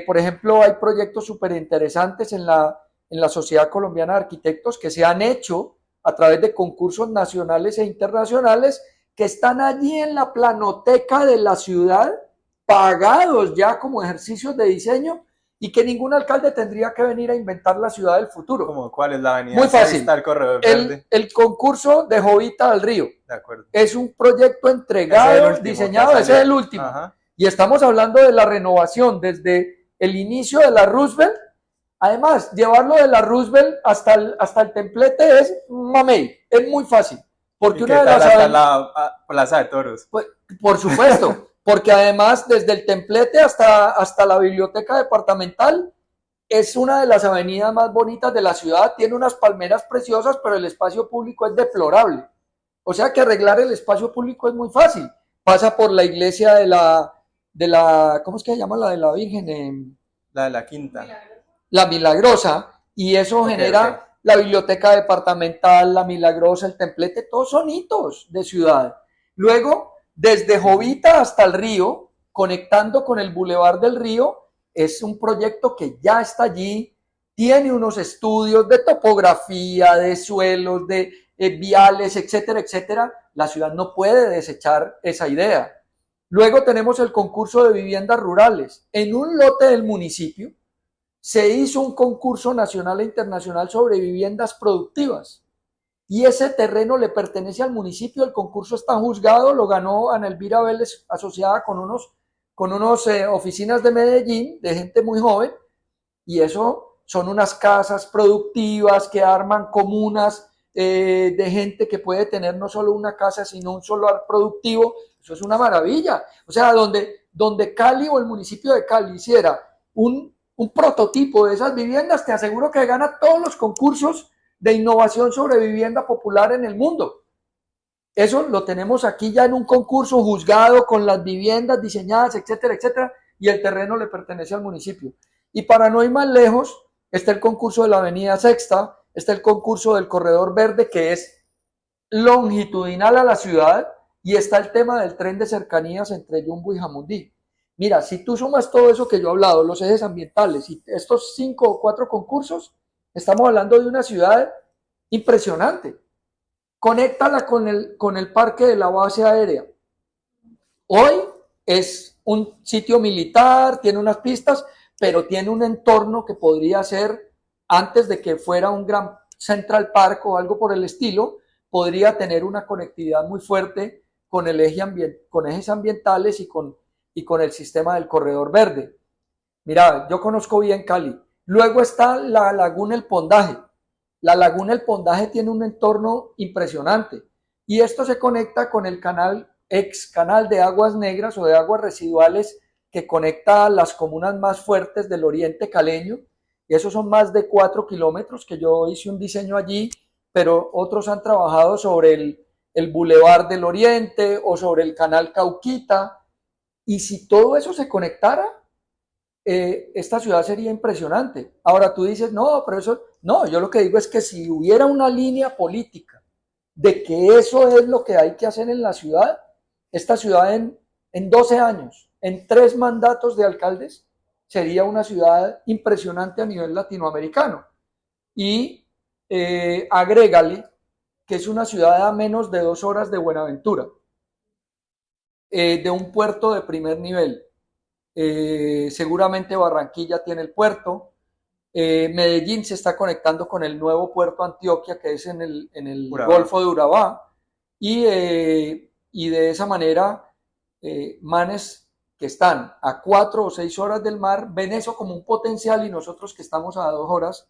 por ejemplo, hay proyectos súper interesantes en la Sociedad Colombiana de Arquitectos que se han hecho a través de concursos nacionales e internacionales que están allí en la planoteca de la ciudad, pagados ya como ejercicios de diseño, y que ningún alcalde tendría que venir a inventar la ciudad del futuro. ¿Cómo cuál es la avenida? Muy fácil. Está el corredor verde. El concurso de Jovita al Río. De acuerdo. Es un proyecto entregado, diseñado, ese es el último. Ajá. Y estamos hablando de la renovación desde el inicio de la Roosevelt. Además, llevarlo de la Roosevelt hasta el templete es mamey, es muy fácil. Porque una de las hasta la Plaza de Toros. Pues, por supuesto. Porque además desde el templete hasta la biblioteca departamental es una de las avenidas más bonitas de la ciudad, tiene unas palmeras preciosas, pero el espacio público es deplorable. O sea que arreglar el espacio público es muy fácil. Pasa por la iglesia de la ¿cómo es que se llama? La de la Virgen. La de la Quinta. La Milagrosa, y eso genera la biblioteca departamental, la Milagrosa, el templete, todos son hitos de ciudad. Luego, desde Jovita hasta el río, conectando con el Boulevard del Río, es un proyecto que ya está allí, tiene unos estudios de topografía, de suelos, de viales, etcétera, etcétera. La ciudad no puede desechar esa idea. Luego tenemos el concurso de viviendas rurales. En un lote del municipio se hizo un concurso nacional e internacional sobre viviendas productivas. Y ese terreno le pertenece al municipio, el concurso está juzgado, lo ganó Ana Elvira Vélez, asociada con unos oficinas de Medellín, de gente muy joven, y eso son unas casas productivas que arman comunas de gente que puede tener no solo una casa, sino un solar productivo. Eso es una maravilla. O sea, donde Cali o el municipio de Cali hiciera un prototipo de esas viviendas, te aseguro que gana todos los concursos de innovación sobre vivienda popular en el mundo. Eso lo tenemos aquí ya en un concurso juzgado con las viviendas diseñadas, etcétera, etcétera, y el terreno le pertenece al municipio. Y para no ir más lejos, está el concurso de la Avenida Sexta, está el concurso del Corredor Verde, que es longitudinal a la ciudad, y está el tema del tren de cercanías entre Yumbo y Jamundí. Mira, si tú sumas todo eso que yo he hablado, los ejes ambientales y estos 5 o 4 concursos, estamos hablando de una ciudad impresionante. Conéctala con el parque de la base aérea. Hoy es un sitio militar, tiene unas pistas, pero tiene un entorno que podría ser, antes de que fuera un gran Central Park o algo por el estilo, podría tener una conectividad muy fuerte con ejes ambientales y con el sistema del Corredor Verde. Mira, yo conozco bien Cali. Luego está la Laguna El Pondaje. La Laguna El Pondaje tiene un entorno impresionante y esto se conecta con el ex canal de aguas negras o de aguas residuales que conecta a las comunas más fuertes del oriente caleño, y esos son más de 4 kilómetros que yo hice un diseño allí, pero otros han trabajado sobre el Boulevard del Oriente o sobre el canal Cauquita, y si todo eso se conectara, esta ciudad sería impresionante. Ahora tú dices, no, pero eso, no, yo lo que digo es que si hubiera una línea política de que eso es lo que hay que hacer en la ciudad, esta ciudad en 12 años, en 3 mandatos de alcaldes, sería una ciudad impresionante a nivel latinoamericano. Y agrégale que es una ciudad a menos de 2 horas de Buenaventura, de un puerto de primer nivel. Seguramente Barranquilla tiene el puerto. Medellín se está conectando con el nuevo puerto Antioquia, que es en el Golfo de Urabá, y de esa manera manes que están a 4 o 6 horas del mar ven eso como un potencial, y nosotros que estamos a 2 horas,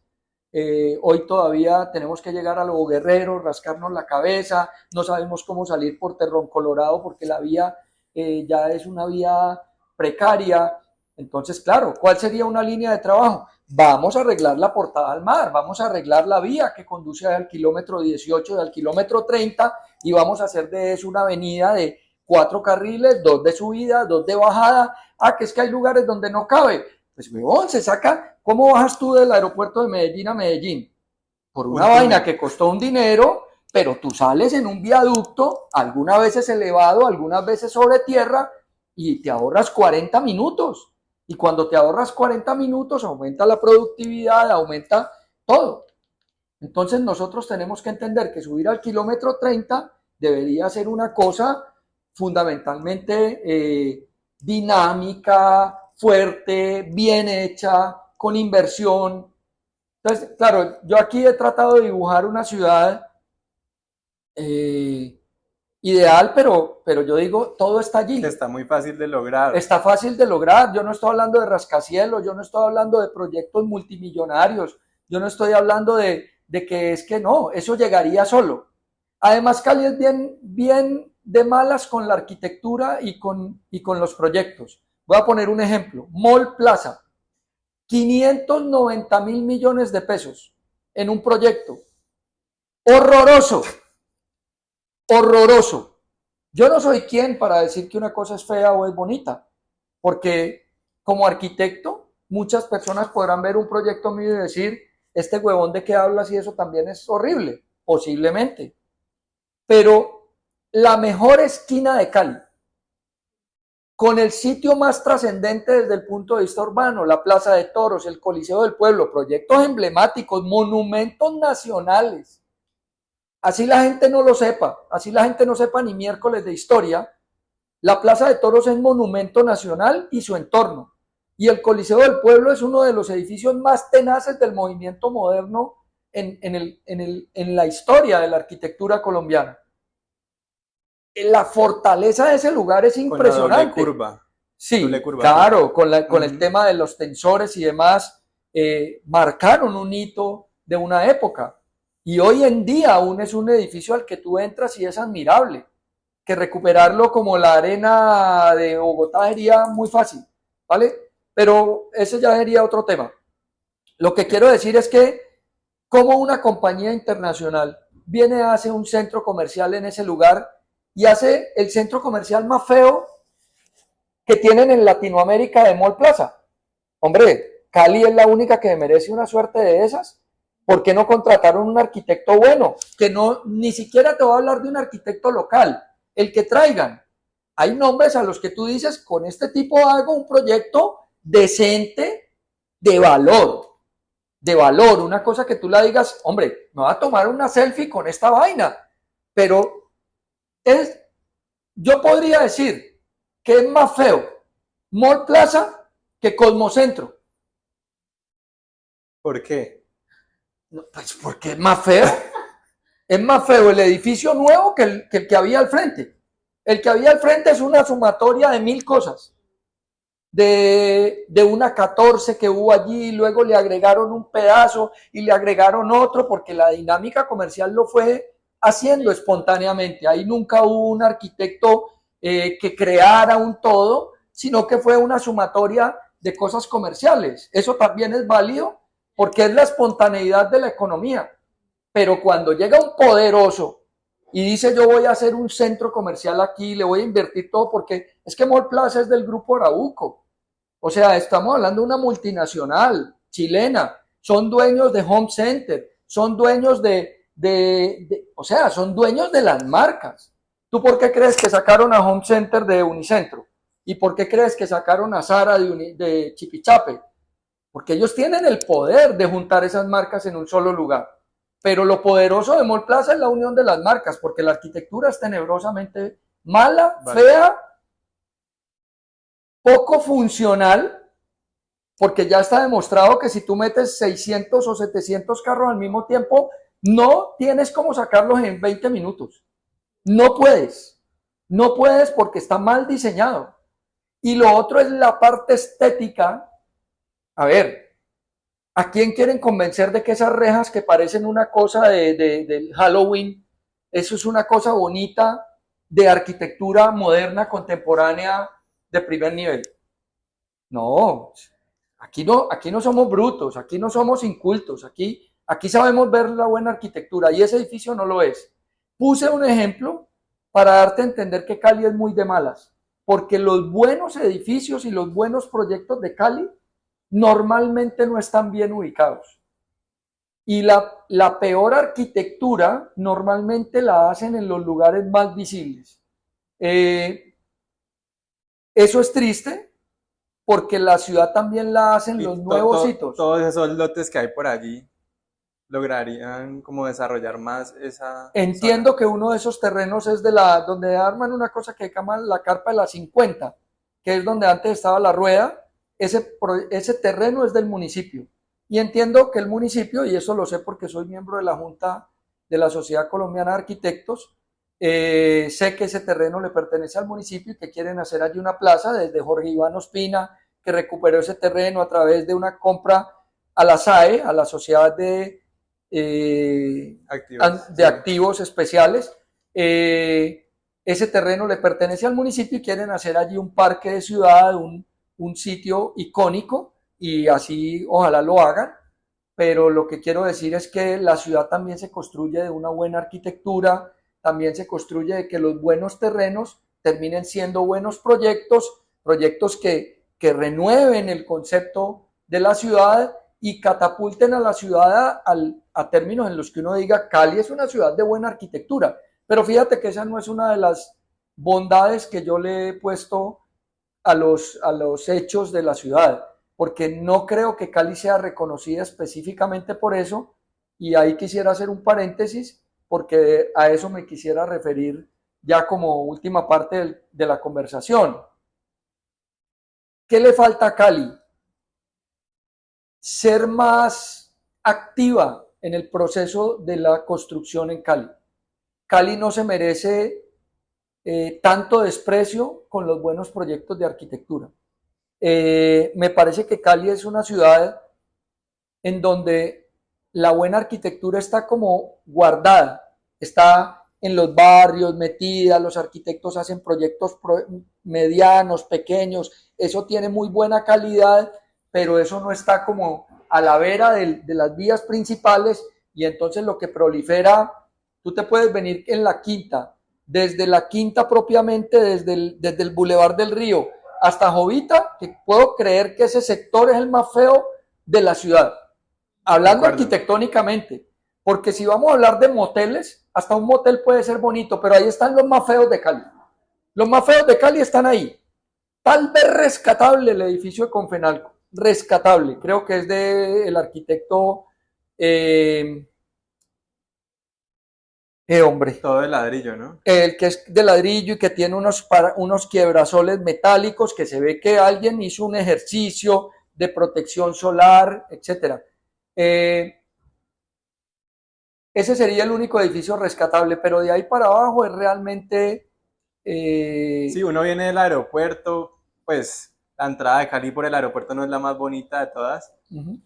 hoy todavía tenemos que llegar a Lobo Guerrero, rascarnos la cabeza, no sabemos cómo salir por Terrón Colorado porque la vía ya es una vía precaria. Entonces, claro, ¿cuál sería una línea de trabajo? Vamos a arreglar la portada al mar, vamos a arreglar la vía que conduce al kilómetro 18 y al kilómetro 30, y vamos a hacer de eso una avenida de 4 carriles, 2 de subida, 2 de bajada. Que es que hay lugares donde no cabe. Pues, huevón, se saca. ¿Cómo bajas tú del aeropuerto de Medellín a Medellín? Por una vaina que costó un dinero, pero tú sales en un viaducto, algunas veces elevado, algunas veces sobre tierra, y te ahorras 40 minutos. Y cuando te ahorras 40 minutos, aumenta la productividad, aumenta todo. Entonces nosotros tenemos que entender que subir al kilómetro 30 debería ser una cosa fundamentalmente dinámica, fuerte, bien hecha, con inversión. Entonces, claro, yo aquí he tratado de dibujar una ciudad ideal, pero yo digo, todo está allí. Está muy fácil de lograr. Está fácil de lograr. Yo no estoy hablando de rascacielos, yo no estoy hablando de proyectos multimillonarios, yo no estoy hablando de que es que no, eso llegaría solo. Además, Cali es bien de malas con la arquitectura y con los proyectos. Voy a poner un ejemplo. Mall Plaza, 590 mil millones de pesos en un proyecto. Horroroso. Horroroso. Yo no soy quien para decir que una cosa es fea o es bonita, porque como arquitecto, muchas personas podrán ver un proyecto mío y decir, este huevón de qué hablas, y eso también es horrible, posiblemente. Pero la mejor esquina de Cali, con el sitio más trascendente desde el punto de vista urbano, la Plaza de Toros, el Coliseo del Pueblo, proyectos emblemáticos, monumentos nacionales. Así la gente no lo sepa, así la gente no sepa ni miércoles de historia, la Plaza de Toros es monumento nacional y su entorno. Y el Coliseo del Pueblo es uno de los edificios más tenaces del movimiento moderno en la historia de la arquitectura colombiana. La fortaleza de ese lugar es impresionante. Con la curva. Sí, claro, con el tema de los tensores y demás, marcaron un hito de una época. Y hoy en día aún es un edificio al que tú entras y es admirable. Que recuperarlo como la arena de Bogotá sería muy fácil, ¿vale? Pero ese ya sería otro tema. Lo que quiero decir es que como una compañía internacional viene, hace un centro comercial en ese lugar y hace el centro comercial más feo que tienen en Latinoamérica de Mall Plaza. Hombre, Cali es la única que merece una suerte de esas. ¿Por qué no contrataron un arquitecto bueno? Que no, ni siquiera te voy a hablar de un arquitecto local, el que traigan. Hay nombres a los que tú dices, con este tipo hago un proyecto decente, de valor, una cosa que tú la digas, hombre, me voy a tomar una selfie con esta vaina, pero yo podría decir que es más feo Mall Plaza que Cosmocentro. ¿Por qué? No, pues porque es más feo. Es más feo el edificio nuevo que el que había al frente. El que había al frente es una sumatoria de 1000 cosas. De una 14 que hubo allí, luego le agregaron un pedazo y le agregaron otro, porque la dinámica comercial lo fue haciendo espontáneamente. Ahí nunca hubo un arquitecto que creara un todo, sino que fue una sumatoria de cosas comerciales. Eso también es válido porque es la espontaneidad de la economía. Pero cuando llega un poderoso y dice yo voy a hacer un centro comercial aquí, le voy a invertir todo, porque es que Mall Plaza es del grupo Arauco. O sea, estamos hablando de una multinacional chilena, son dueños de Home Center, son dueños o sea, son dueños de las marcas. ¿Tú por qué crees que sacaron a Home Center de Unicentro? ¿Y por qué crees que sacaron a Zara de Chipichape? Porque ellos tienen el poder de juntar esas marcas en un solo lugar. Pero lo poderoso de Mall Plaza es la unión de las marcas, porque la arquitectura es tenebrosamente mala, fea, poco funcional, porque ya está demostrado que si tú metes 600 o 700 carros al mismo tiempo, no tienes cómo sacarlos en 20 minutos. No puedes. No puedes porque está mal diseñado. Y lo otro es la parte estética. A ver, ¿a quién quieren convencer de que esas rejas que parecen una cosa de Halloween, eso es una cosa bonita de arquitectura moderna, contemporánea, de primer nivel? No, aquí no somos brutos, aquí no somos incultos, aquí sabemos ver la buena arquitectura y ese edificio no lo es. Puse un ejemplo para darte a entender que Cali es muy de malas, porque los buenos edificios y los buenos proyectos de Cali normalmente no están bien ubicados. Y la peor arquitectura normalmente la hacen en los lugares más visibles. Eso es triste porque la ciudad también la hacen los nuevos hitos. Todos esos lotes que hay por allí lograrían como desarrollar más esa Entiendo zona. que uno de esos terrenos es donde arman una cosa que llaman la carpa de la 50, que es donde antes estaba la rueda. Ese terreno es del municipio. Y entiendo que el municipio, y eso lo sé porque soy miembro de la Junta de la Sociedad Colombiana de Arquitectos, sé que ese terreno le pertenece al municipio y que quieren hacer allí una plaza desde Jorge Iván Ospina, que recuperó ese terreno a través de una compra a la SAE, a la Sociedad de activos especiales. Ese terreno le pertenece al municipio y quieren hacer allí un parque de ciudad, un sitio icónico, y así ojalá lo hagan. Pero lo que quiero decir es que la ciudad también se construye de una buena arquitectura, también se construye de que los buenos terrenos terminen siendo buenos proyectos que renueven el concepto de la ciudad y catapulten a la ciudad a términos en los que uno diga Cali es una ciudad de buena arquitectura. Pero fíjate que esa no es una de las bondades que yo le he puesto a los hechos de la ciudad, porque no creo que Cali sea reconocida específicamente por eso, y ahí quisiera hacer un paréntesis, porque a eso me quisiera referir ya como última parte de la conversación. ¿Qué le falta a Cali? Ser más activa en el proceso de la construcción en Cali. Cali no se merece tanto desprecio con los buenos proyectos de arquitectura. Me parece que Cali es una ciudad en donde la buena arquitectura está como guardada, está en los barrios metida, los arquitectos hacen proyectos medianos, pequeños, eso tiene muy buena calidad, pero eso no está como a la vera de las vías principales, y entonces lo que prolifera, tú te puedes venir en la Quinta, desde la Quinta propiamente, desde el Boulevard del Río hasta Jovita, que puedo creer que ese sector es el más feo de la ciudad, hablando arquitectónicamente, porque si vamos a hablar de moteles, hasta un motel puede ser bonito, pero ahí están los más feos de Cali. Los más feos de Cali están ahí. Tal vez rescatable el edificio de Confenalco, rescatable, creo que es del arquitecto hombre. Todo de ladrillo, ¿no? El que es de ladrillo y que tiene unos quiebrasoles metálicos, que se ve que alguien hizo un ejercicio de protección solar, etc. Ese sería el único edificio rescatable, pero de ahí para abajo es realmente... Sí, uno viene del aeropuerto, pues la entrada de Cali por el aeropuerto no es la más bonita de todas,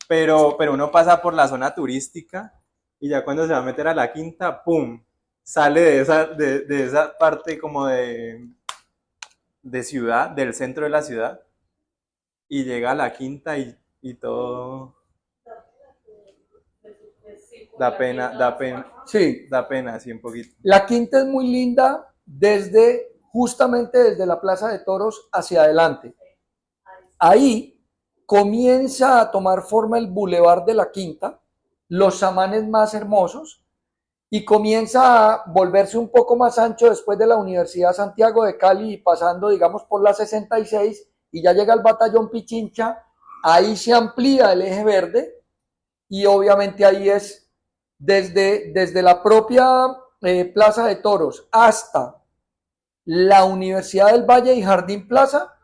pero uno pasa por la zona turística y ya cuando se va a meter a la Quinta, ¡pum!, sale de esa parte como de ciudad, del centro de la ciudad, y llega a la Quinta y todo da pena, Sí, da pena, así un poquito. la Quinta es muy linda justamente desde la Plaza de Toros hacia adelante. Ahí comienza a tomar forma el Boulevard de la Quinta, los samanes más hermosos, y comienza a volverse un poco más ancho después de la Universidad Santiago de Cali y pasando, digamos, por la 66, y ya llega el Batallón Pichincha. Ahí se amplía el eje verde y obviamente ahí es desde la propia Plaza de Toros hasta la Universidad del Valle y Jardín Plaza,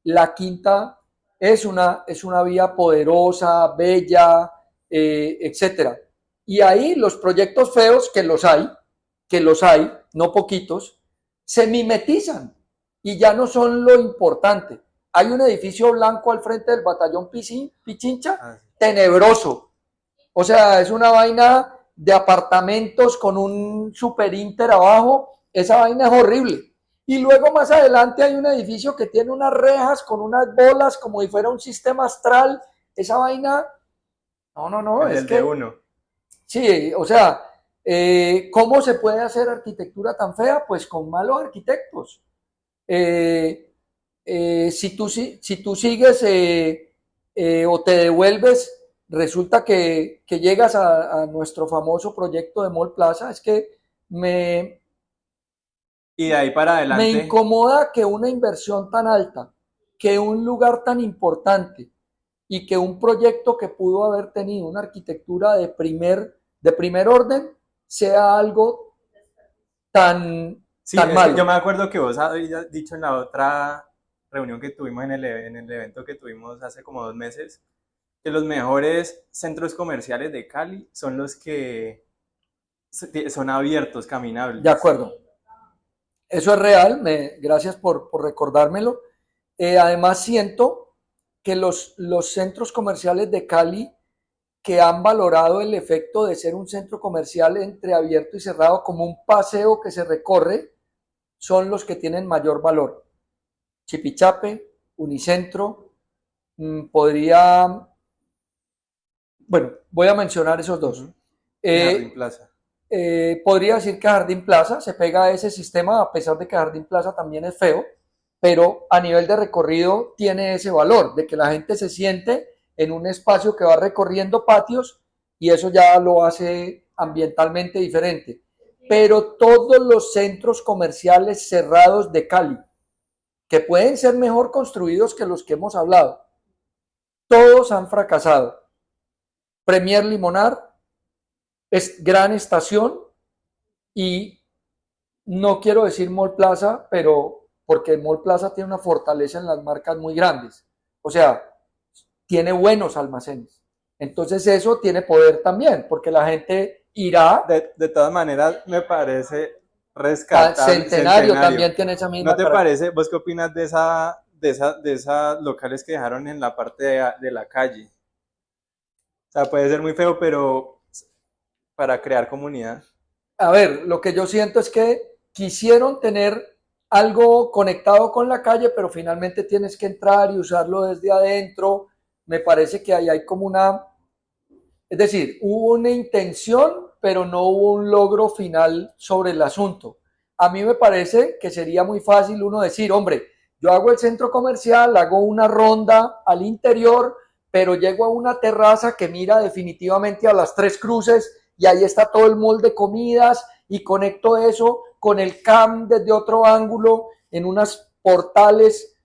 la quinta es una vía poderosa, bella, etcétera. Y ahí los proyectos feos, que los hay, no poquitos, se mimetizan y ya no son lo importante. Hay un edificio blanco al frente del batallón Pichincha, tenebroso. O sea, es una vaina de apartamentos con un super inter abajo. Esa vaina es horrible. Y luego más adelante hay un edificio que tiene unas rejas con unas bolas como si fuera un sistema astral. Esa vaina, no, es es el que... de uno. Sí, o sea, ¿cómo se puede hacer arquitectura tan fea? Pues con malos arquitectos. Si tú sigues o te devuelves, resulta que llegas a nuestro famoso proyecto de Mall Plaza. Es que Y de ahí para me adelante, incomoda que una inversión tan alta, que un lugar tan importante y que un proyecto que pudo haber tenido una arquitectura de primer orden sea algo tan, sí, tan es que yo malo. me acuerdo que vos habías dicho en la otra reunión que tuvimos en el evento que tuvimos hace como 2 meses, que los mejores centros comerciales de Cali son los que son abiertos, De caminables. acuerdo. Eso es real, gracias por recordármelo. Además, siento que los centros comerciales de Cali que han valorado el efecto de ser un centro comercial entre abierto y cerrado como un paseo que se recorre, son los que tienen mayor valor. Chipichape, Unicentro, podría, bueno, voy a mencionar esos dos. Ujú. Y Jardín Eh, Plaza. Podría decir que Jardín Plaza se pega a ese sistema, a pesar de que Jardín Plaza también es feo, pero a nivel de recorrido tiene ese valor, de que la gente se siente en un espacio que va recorriendo patios y eso ya lo hace ambientalmente diferente. Pero todos los centros comerciales cerrados de Cali, que pueden ser mejor construidos que los que hemos hablado, todos han fracasado. Premier Limonar es gran estación y no quiero decir Mall Plaza, pero porque Mall Plaza tiene una fortaleza en las marcas muy grandes. O sea, tiene buenos almacenes. Entonces eso tiene poder también, porque la gente irá. De todas maneras, me parece A rescatable, Centenario Centenario. también tiene esa ¿No misma te característica. parece? ¿Vos qué opinas de esas locales que dejaron en la parte de la calle? O sea, puede ser muy feo, pero para crear comunidad. A ver, lo que yo siento es que quisieron tener algo conectado con la calle, pero finalmente tienes que entrar y usarlo desde adentro. Me parece que ahí hay como una, es decir, hubo una intención, pero no hubo un logro final sobre el asunto. A mí me parece que sería muy fácil uno decir, hombre, yo hago el centro comercial, hago una ronda al interior, pero llego a una terraza que mira definitivamente a las Tres Cruces y ahí está todo el mall de comidas y conecto eso con el CAM desde otro ángulo en unas portales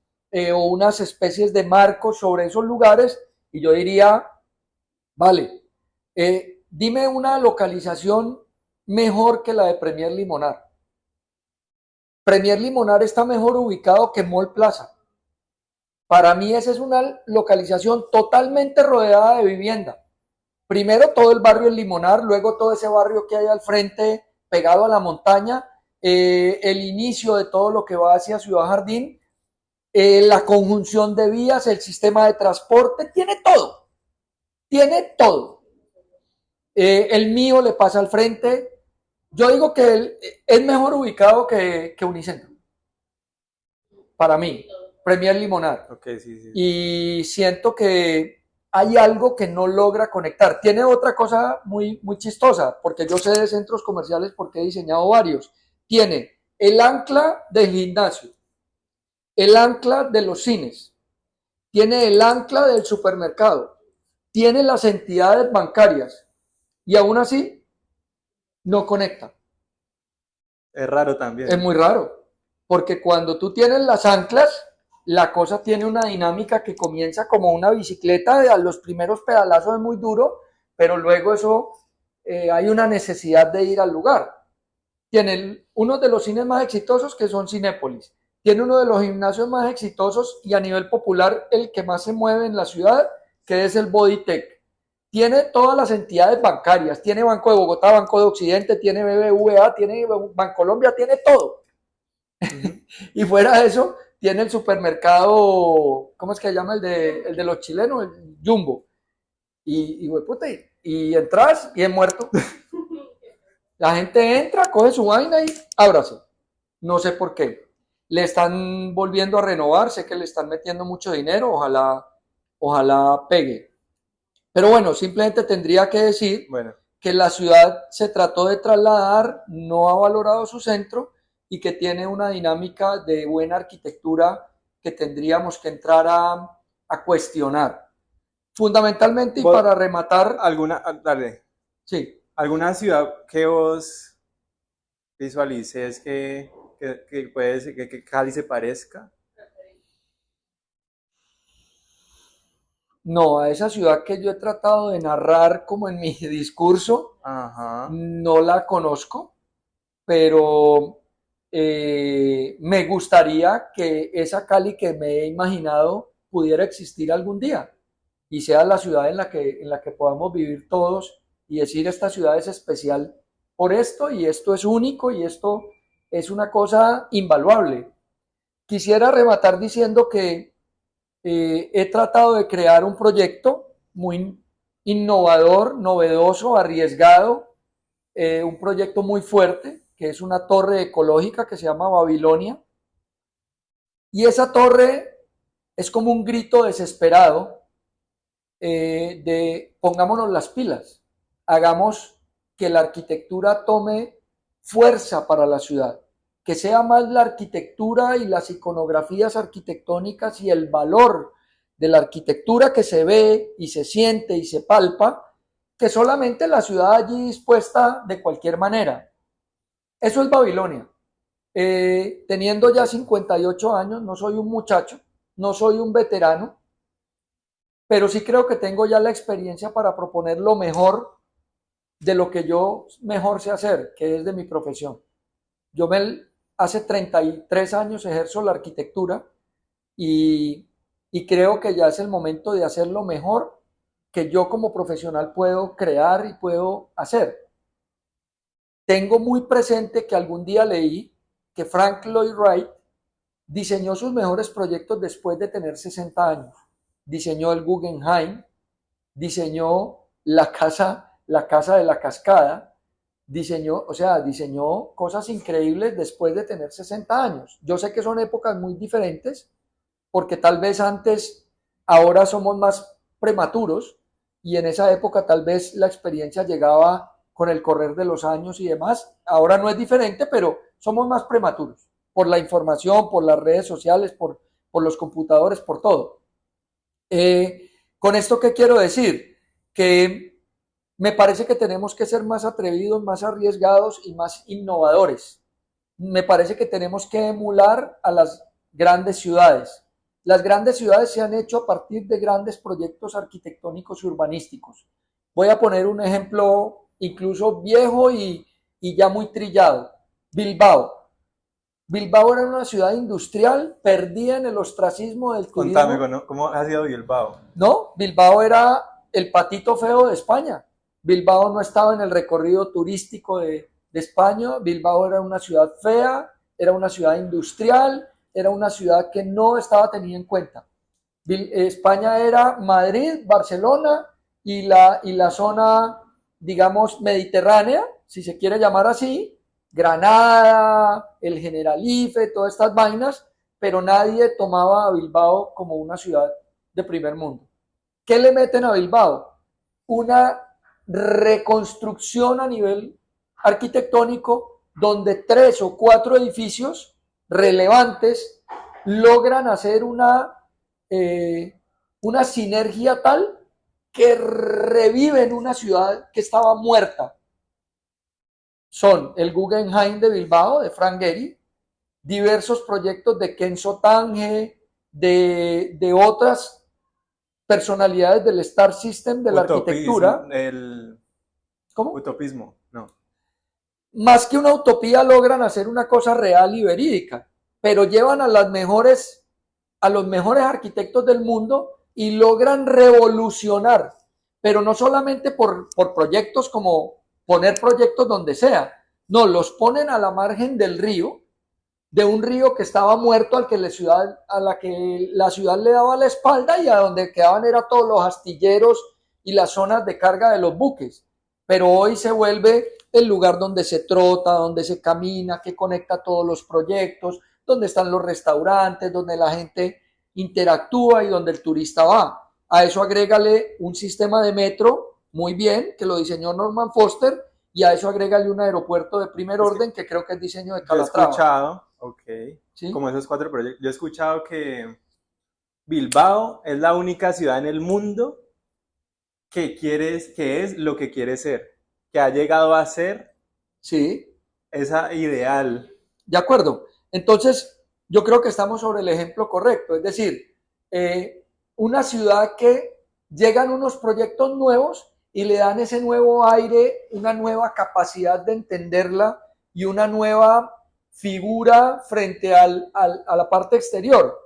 o unas especies de marcos sobre esos lugares y yo diría, vale, dime una localización mejor que la de Premier Limonar. Premier Limonar está mejor ubicado que Mall Plaza. Para mí esa es una localización totalmente rodeada de vivienda. Primero todo el barrio El Limonar, luego todo ese barrio que hay al frente pegado a la montaña, el inicio de todo lo que va hacia Ciudad Jardín, la conjunción de vías, el sistema de transporte, tiene todo, tiene todo. El mío le pasa al frente. Yo digo que él es mejor ubicado que Unicentro, para mí, Premier Limonar. Ok, sí, sí. Y siento que hay algo que no logra conectar. Tiene otra cosa muy, muy chistosa, porque yo sé de centros comerciales porque he diseñado varios. Tiene el ancla del gimnasio, el ancla de los cines, tiene el ancla del supermercado, tiene las entidades bancarias y aún así no conecta. Es raro Es también. muy raro, porque cuando tú tienes las anclas, la cosa tiene una dinámica que comienza como una bicicleta, a los primeros pedalazos es muy duro, pero luego eso hay una necesidad de ir al lugar. Tiene uno de los cines más exitosos que son Cinépolis. Tiene uno de los gimnasios más exitosos y a nivel popular el que más se mueve en la ciudad, que es el Bodytech. Tiene todas las entidades bancarias, tiene Banco de Bogotá, Banco de Occidente, tiene BBVA, tiene Bancolombia, tiene todo. Y fuera de eso, tiene el supermercado, ¿cómo es que se llama? El de los chilenos, el Jumbo. Y entras y es muerto. La gente entra, coge su vaina y ábrase. No sé por qué. Le están volviendo a renovar, sé que le están metiendo mucho dinero, ojalá pegue. Pero bueno, simplemente tendría que decir que la ciudad se trató de trasladar, no ha valorado su centro y que tiene una dinámica de buena arquitectura que tendríamos que entrar a cuestionar. Fundamentalmente, y para rematar... Sí. ¿Alguna ciudad que vos visualices que puede ser que Cali se parezca? No, a esa ciudad que yo he tratado de narrar como en mi discurso, no la conozco, pero me gustaría que esa Cali que me he imaginado pudiera existir algún día y sea la ciudad en la que podamos vivir todos y decir esta ciudad es especial por esto y esto es único y esto es una cosa invaluable. Quisiera rematar diciendo que he tratado de crear un proyecto muy innovador, novedoso, arriesgado, un proyecto muy fuerte, que es una torre ecológica que se llama Babilonia. Y esa torre es como un grito desesperado de pongámonos las pilas, hagamos que la arquitectura tome fuerza para la ciudad, que sea más la arquitectura y las iconografías arquitectónicas y el valor de la arquitectura que se ve y se siente y se palpa, que solamente la ciudad allí dispuesta de cualquier manera. Eso es Babilonia. Teniendo ya 58 años, no soy un muchacho, no soy un veterano, pero sí creo que tengo ya la experiencia para proponer lo mejor de lo que yo mejor sé hacer, que es de mi profesión. Yo hace 33 años ejerzo la arquitectura y creo que ya es el momento de hacer lo mejor que yo como profesional puedo crear y puedo hacer. Tengo muy presente que algún día leí que Frank Lloyd Wright diseñó sus mejores proyectos después de tener 60 años. Diseñó el Guggenheim, diseñó la casa de la cascada, diseñó cosas increíbles después de tener 60 años. Yo sé que son épocas muy diferentes, porque tal vez ahora somos más prematuros, y en esa época tal vez la experiencia llegaba con el correr de los años y demás. Ahora no es diferente, pero somos más prematuros, por la información, por las redes sociales, por los computadores, por todo. Con esto, ¿qué quiero decir? Que me parece que tenemos que ser más atrevidos, más arriesgados y más innovadores. Me parece que tenemos que emular a las grandes ciudades. Las grandes ciudades se han hecho a partir de grandes proyectos arquitectónicos y urbanísticos. Voy a poner un ejemplo incluso viejo y ya muy trillado. Bilbao. Bilbao era una ciudad industrial perdida en el ostracismo del turismo. Contame, ¿cómo ha sido Bilbao? No, Bilbao era el patito feo de España. Bilbao no estaba en el recorrido turístico de España. Bilbao era una ciudad fea, era una ciudad industrial, era una ciudad que no estaba tenida en cuenta. España era Madrid, Barcelona y la zona, digamos, mediterránea, si se quiere llamar así, Granada, el Generalife, todas estas vainas, pero nadie tomaba a Bilbao como una ciudad de primer mundo. ¿Qué le meten a Bilbao? Una reconstrucción a nivel arquitectónico donde 3 o 4 edificios relevantes logran hacer una sinergia tal que reviven una ciudad que estaba muerta. Son el Guggenheim de Bilbao, de Frank Gehry, diversos proyectos de Kenzo Tange, de otras personalidades del Star System de la arquitectura. ¿Cómo? Utopismo, no. Más que una utopía logran hacer una cosa real y verídica, pero llevan a los mejores arquitectos del mundo y logran revolucionar, pero no solamente por proyectos como poner proyectos donde sea, no, los ponen a la margen del río, de un río que estaba muerto a la que la ciudad le daba la espalda y a donde quedaban era todos los astilleros y las zonas de carga de los buques. Pero hoy se vuelve el lugar donde se trota, donde se camina, que conecta todos los proyectos, donde están los restaurantes, donde la gente interactúa y donde el turista va. A eso agrégale un sistema de metro muy bien, que lo diseñó Norman Foster, y a eso agrégale un aeropuerto de primer orden que creo que es diseño de Calatrava. Yo he escuchado, ok, ¿Sí? como esos 4 proyectos, yo he escuchado que Bilbao es la única ciudad en el mundo que es lo que quiere ser, que ha llegado a ser Sí, esa ideal. de acuerdo. Entonces, yo creo que estamos sobre el ejemplo correcto. Es decir, una ciudad que llegan unos proyectos nuevos y le dan ese nuevo aire, una nueva capacidad de entenderla y una nueva figura frente a la parte exterior.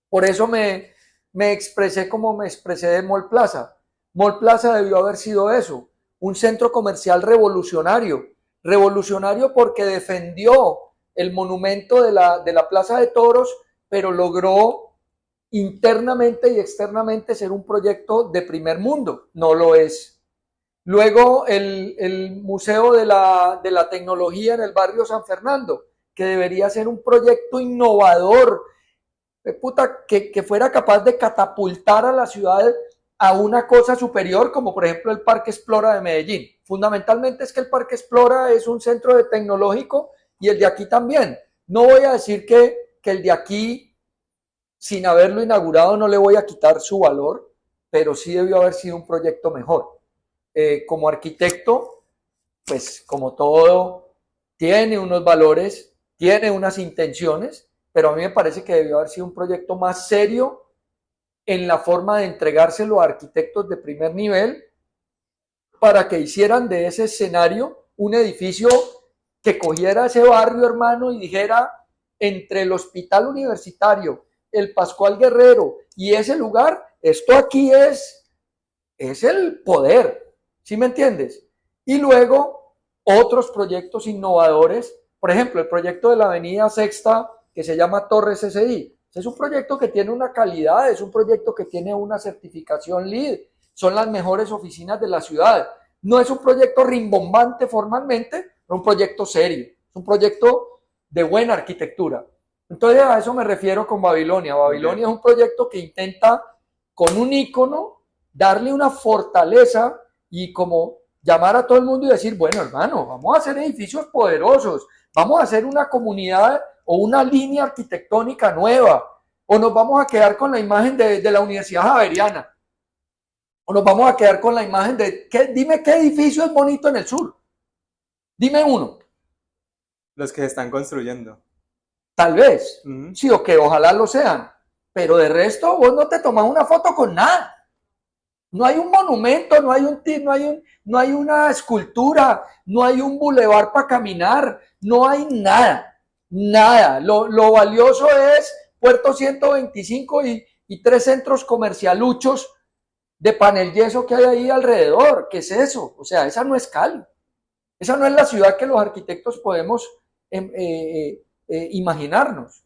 Por eso me expresé como me expresé de Mall Plaza. Mall Plaza debió haber sido eso, un centro comercial revolucionario. Revolucionario porque defendió el monumento de la Plaza de Toros, pero logró internamente y externamente ser un proyecto de primer mundo. No lo es. Luego el Museo de la Tecnología en el barrio San Fernando, que debería ser un proyecto innovador, que fuera capaz de catapultar a la ciudad a una cosa superior, como por ejemplo el Parque Explora de Medellín. Fundamentalmente es que el Parque Explora es un centro de tecnológico y el de aquí también. No voy a decir que el de aquí, sin haberlo inaugurado, no le voy a quitar su valor, pero sí debió haber sido un proyecto mejor. Como arquitecto, pues como todo, tiene unos valores, tiene unas intenciones, pero a mí me parece que debió haber sido un proyecto más serio en la forma de entregárselo a arquitectos de primer nivel para que hicieran de ese escenario un edificio que cogiera ese barrio, hermano, y dijera, entre el Hospital Universitario, el Pascual Guerrero y ese lugar, esto aquí es el poder. ¿Sí me entiendes? Y luego otros proyectos innovadores, por ejemplo, el proyecto de la Avenida Sexta que se llama Torres SI. Es un proyecto que tiene una calidad, es un proyecto que tiene una certificación LEED, son las mejores oficinas de la ciudad. No es un proyecto rimbombante formalmente, pero un proyecto serio, es un proyecto de buena arquitectura. Entonces a eso me refiero con Babilonia. Babilonia es un proyecto que intenta con un ícono darle una fortaleza y como llamar a todo el mundo y decir, bueno, hermano, vamos a hacer edificios poderosos, vamos a hacer una comunidad o una línea arquitectónica nueva, o nos vamos a quedar con la imagen de la Universidad Javeriana, o nos vamos a quedar con la imagen dime qué edificio es bonito en el sur, dime uno. Los que se están construyendo. Tal vez, sí, o que ojalá lo sean, pero de resto vos no te tomas una foto con nada. No hay un monumento, no hay una escultura, no hay un bulevar para caminar, no hay nada, nada. Lo valioso es Puerto 125 y 3 centros comercialuchos de panel yeso que hay ahí alrededor. ¿Qué es eso? O sea, esa no es Cali. Esa no es la ciudad que los arquitectos podemos imaginarnos.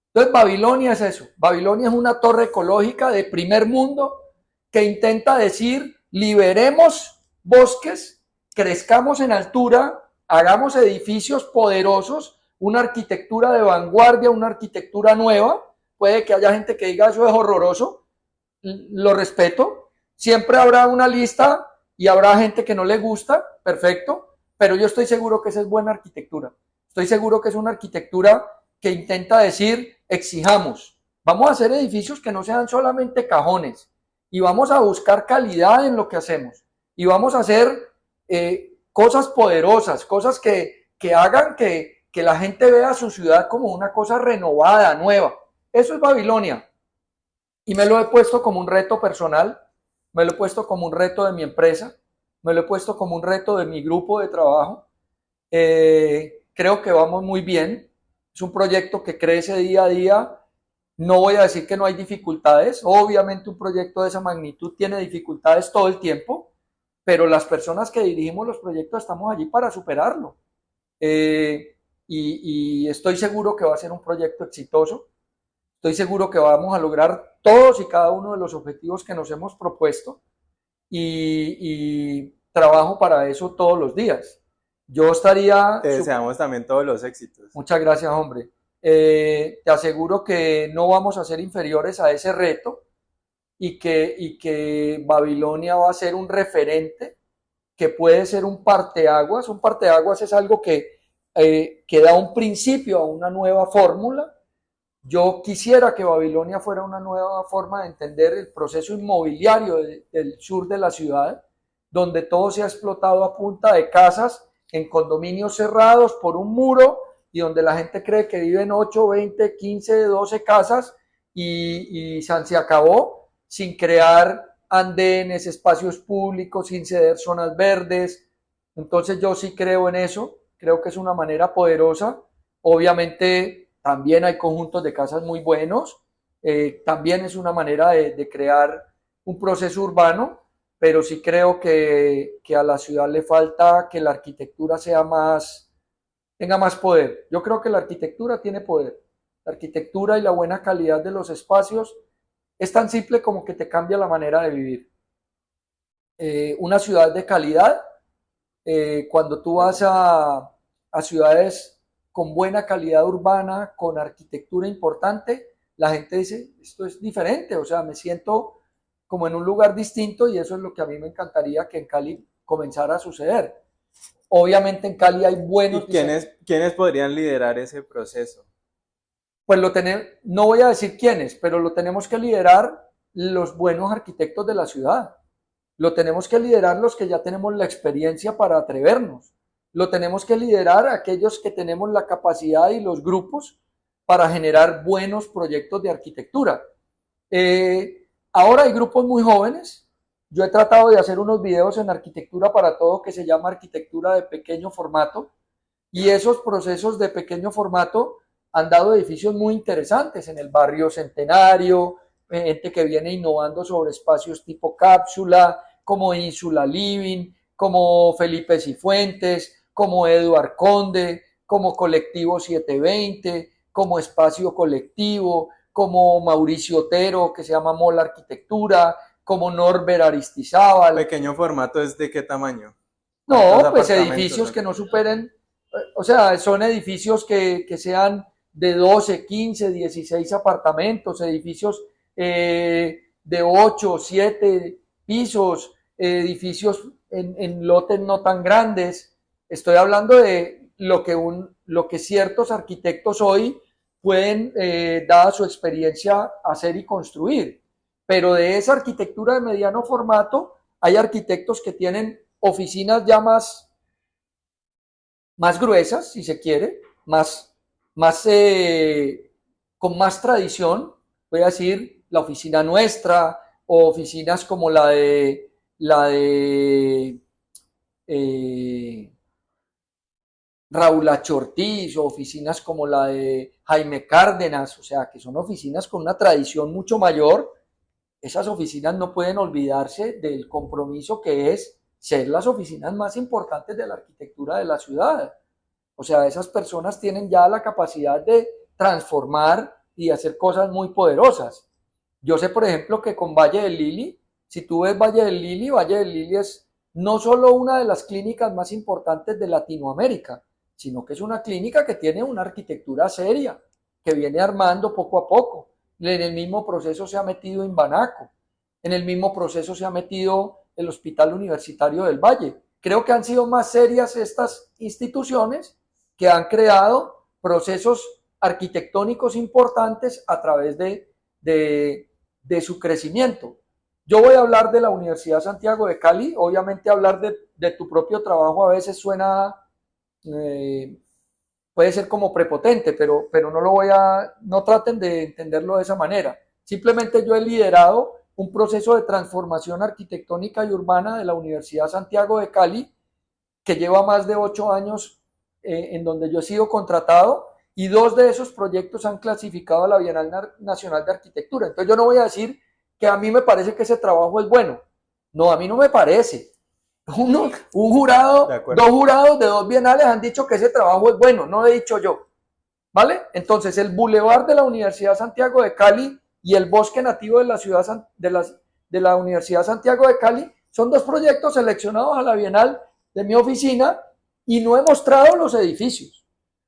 Entonces, Babilonia es eso. Babilonia es una torre ecológica de primer mundo que intenta decir, liberemos bosques, crezcamos en altura, hagamos edificios poderosos, una arquitectura de vanguardia, una arquitectura nueva. Puede que haya gente que diga eso es horroroso, lo respeto. Siempre habrá una lista y habrá gente que no le gusta, perfecto, pero yo estoy seguro que esa es buena arquitectura. Estoy seguro que es una arquitectura que intenta decir, exijamos, vamos a hacer edificios que no sean solamente cajones, y vamos a buscar calidad en lo que hacemos y vamos a hacer cosas poderosas, cosas que hagan que la gente vea su ciudad como una cosa renovada, nueva. Eso es Babilonia y me lo he puesto como un reto personal, me lo he puesto como un reto de mi empresa me lo he puesto como un reto de mi grupo de trabajo. Creo que vamos muy bien. Es un proyecto que crece día a día. No voy a decir que no hay dificultades. Obviamente un proyecto de esa magnitud tiene dificultades todo el tiempo, pero las personas que dirigimos los proyectos estamos allí para superarlo. Y estoy seguro que va a ser un proyecto exitoso. Estoy seguro que vamos a lograr todos y cada uno de los objetivos que nos hemos propuesto y trabajo para eso todos los días. Yo estaría... Te deseamos también todos los éxitos. Muchas gracias, hombre. Te aseguro que no vamos a ser inferiores a ese reto y que Babilonia va a ser un referente que puede ser un parteaguas. Un parteaguas es algo que da un principio a una nueva fórmula. Yo quisiera que Babilonia fuera una nueva forma de entender el proceso inmobiliario del sur de la ciudad, donde todo se ha explotado a punta de casas en condominios cerrados por un muro y donde la gente cree que viven 8, 20, 15, 12 casas y se acabó sin crear andenes, espacios públicos, sin ceder zonas verdes. Entonces yo sí creo en eso, creo que es una manera poderosa. Obviamente también hay conjuntos de casas muy buenos, también es una manera de crear un proceso urbano, pero sí creo que a la ciudad le falta que la arquitectura sea más, tenga más poder. Yo creo que la arquitectura tiene poder. La arquitectura y la buena calidad de los espacios es tan simple como que te cambia la manera de vivir. Una ciudad de calidad, cuando tú vas a ciudades con buena calidad urbana, con arquitectura importante, la gente dice, esto es diferente, o sea, me siento como en un lugar distinto y eso es lo que a mí me encantaría que en Cali comenzara a suceder. Obviamente en Cali hay buenos ¿Y quiénes podrían liderar ese proceso? Pues lo tenemos, no voy a decir quiénes, pero lo tenemos que liderar los buenos arquitectos de la ciudad. Lo tenemos que liderar los que ya tenemos la experiencia para atrevernos. Lo tenemos que liderar aquellos que tenemos la capacidad y los grupos para generar buenos proyectos de arquitectura. Ahora hay grupos muy jóvenes. Yo he tratado de hacer unos videos en arquitectura para todo que se llama arquitectura de pequeño formato y esos procesos de pequeño formato han dado edificios muy interesantes en el barrio Centenario, gente que viene innovando sobre espacios tipo cápsula, como Insula Living, como Felipe Cifuentes, como Eduard Conde, como Colectivo 720, como Espacio Colectivo, como Mauricio Otero, que se llama Mola Arquitectura, como Norbert Aristizábal. ¿Pequeño formato es de qué tamaño? No, pues edificios que no superen, o sea, son edificios que sean de 12, 15, 16 apartamentos, edificios de 8, 7 pisos, edificios en lotes no tan grandes. Estoy hablando de lo que ciertos arquitectos hoy pueden, dada su experiencia, hacer y construir. Pero de esa arquitectura de mediano formato, hay arquitectos que tienen oficinas ya más gruesas, si se quiere, con más tradición, voy a decir la oficina nuestra o oficinas como la de Raúl Achortiz o oficinas como la de Jaime Cárdenas, o sea, que son oficinas con una tradición mucho mayor. Esas oficinas no pueden olvidarse del compromiso que es ser las oficinas más importantes de la arquitectura de la ciudad. O sea, esas personas tienen ya la capacidad de transformar y hacer cosas muy poderosas. Yo sé, por ejemplo, que con Valle del Lili, si tú ves Valle del Lili es no solo una de las clínicas más importantes de Latinoamérica, sino que es una clínica que tiene una arquitectura seria, que viene armando poco a poco. En el mismo proceso se ha metido Inbanaco, en el mismo proceso se ha metido el Hospital Universitario del Valle. Creo que han sido más serias estas instituciones que han creado procesos arquitectónicos importantes a través de su crecimiento. Yo voy a hablar de la Universidad Santiago de Cali, obviamente hablar de tu propio trabajo a veces suena, puede ser como prepotente, pero no traten de entenderlo de esa manera. Simplemente yo he liderado un proceso de transformación arquitectónica y urbana de la Universidad Santiago de Cali, que lleva más de 8 años en donde yo he sido contratado, y 2 de esos proyectos han clasificado a la Bienal Nacional de Arquitectura. Entonces yo no voy a decir que a mí me parece que ese trabajo es bueno. No, a mí no me parece. Un jurado, 2 jurados de 2 bienales han dicho que ese trabajo es bueno, no he dicho yo. ¿Vale? Entonces el Boulevard de la Universidad Santiago de Cali y el Bosque Nativo de la ciudad de la Universidad Santiago de Cali son 2 proyectos seleccionados a la Bienal de mi oficina, y no he mostrado los edificios.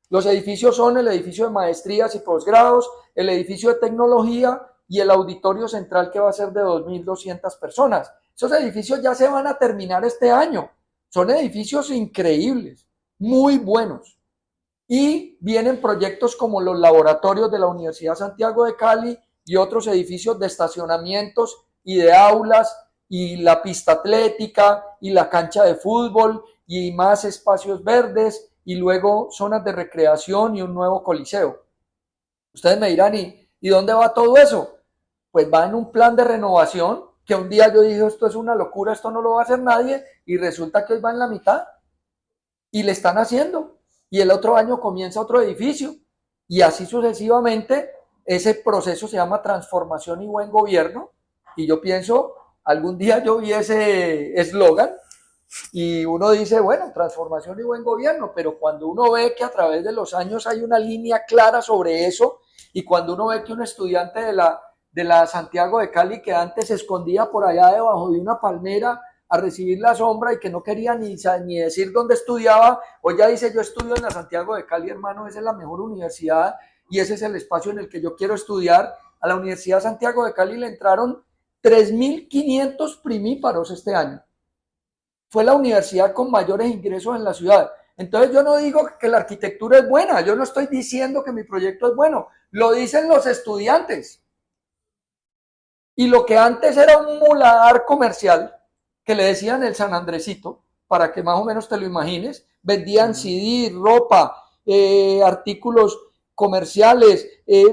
Los edificios son el edificio de maestrías y posgrados, el edificio de tecnología y el auditorio central, que va a ser de 2.200 personas. Esos edificios ya se van a terminar este año. Son edificios increíbles, muy buenos. Y vienen proyectos como los laboratorios de la Universidad Santiago de Cali y otros edificios de estacionamientos y de aulas, y la pista atlética y la cancha de fútbol y más espacios verdes, y luego zonas de recreación y un nuevo coliseo. Ustedes me dirán, ¿y dónde va todo eso? Pues va en un plan de renovación que un día yo dije, esto es una locura, esto no lo va a hacer nadie, y resulta que hoy va en la mitad y le están haciendo, y el otro año comienza otro edificio, y así sucesivamente. Ese proceso se llama transformación y buen gobierno, y yo pienso, algún día yo vi ese eslogan y uno dice, bueno, transformación y buen gobierno, pero cuando uno ve que a través de los años hay una línea clara sobre eso, y cuando uno ve que un estudiante de la Santiago de Cali, que antes se escondía por allá debajo de una palmera a recibir la sombra y que no quería ni decir dónde estudiaba, hoy ya dice, yo estudio en la Santiago de Cali, hermano, esa es la mejor universidad y ese es el espacio en el que yo quiero estudiar. A la Universidad Santiago de Cali le entraron 3.500 primíparos este año. Fue la universidad con mayores ingresos en la ciudad. Entonces yo no digo que la arquitectura es buena, yo no estoy diciendo que mi proyecto es bueno, lo dicen los estudiantes. Y lo que antes era un muladar comercial, que le decían el San Andresito, para que más o menos te lo imagines, vendían CD, ropa, artículos comerciales,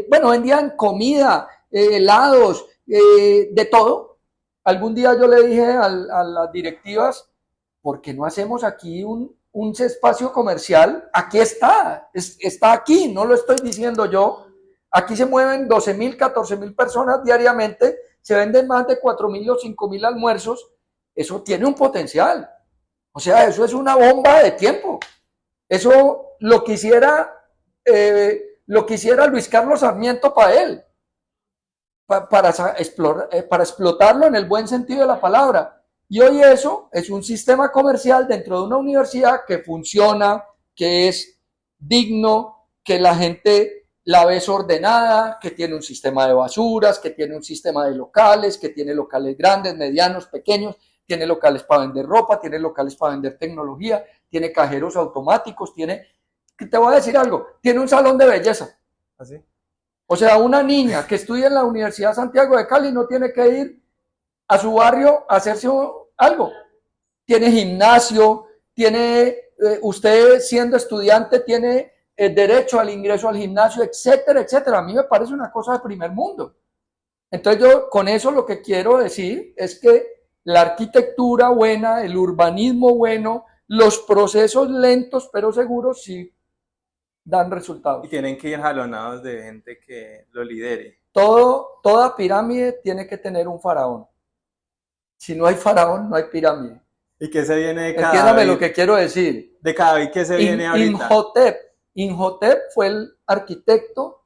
bueno, vendían comida, helados, de todo. Algún día yo le dije a las directivas, ¿por qué no hacemos aquí un espacio comercial? Aquí está aquí, no lo estoy diciendo yo. Aquí se mueven 12.000, 14.000 personas diariamente, se venden más de 4.000 o 5.000 almuerzos. Eso tiene un potencial. O sea, eso es una bomba de tiempo. Eso lo quisiera Luis Carlos Sarmiento para él, para explotarlo en el buen sentido de la palabra. Y hoy eso es un sistema comercial dentro de una universidad que funciona, que es digno, que la gente la ve ordenada, que tiene un sistema de basuras, que tiene un sistema de locales, que tiene locales grandes, medianos, pequeños, tiene locales para vender ropa, tiene locales para vender tecnología, tiene cajeros automáticos, te voy a decir algo, tiene un salón de belleza. ¿Así? O sea, una niña que estudia en la Universidad Santiago de Cali no tiene que ir a su barrio a hacerse algo. Tiene gimnasio, usted siendo estudiante tiene el derecho al ingreso al gimnasio, etcétera, etcétera. A mí me parece una cosa de primer mundo. Entonces yo con eso lo que quiero decir es que la arquitectura buena, el urbanismo bueno, los procesos lentos pero seguros sí dan resultados. Y tienen que ir jalonados de gente que lo lidere. Toda pirámide tiene que tener un faraón. Si no hay faraón, no hay pirámide. ¿Y qué se viene de cada Entiéndame lo que quiero decir. De cada vez que se viene ahorita. Imhotep fue el arquitecto,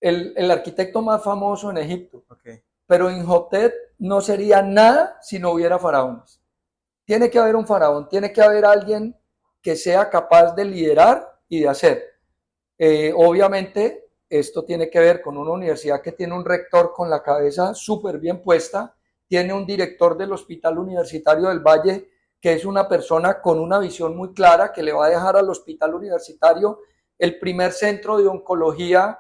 el arquitecto más famoso en Egipto. Okay. Pero Imhotep no sería nada si no hubiera faraones. Tiene que haber un faraón, tiene que haber alguien que sea capaz de liderar y de hacer. Obviamente, esto tiene que ver con una universidad que tiene un rector con la cabeza súper bien puesta, tiene un director del Hospital Universitario del Valle, que es una persona con una visión muy clara, que le va a dejar al Hospital Universitario el primer centro de oncología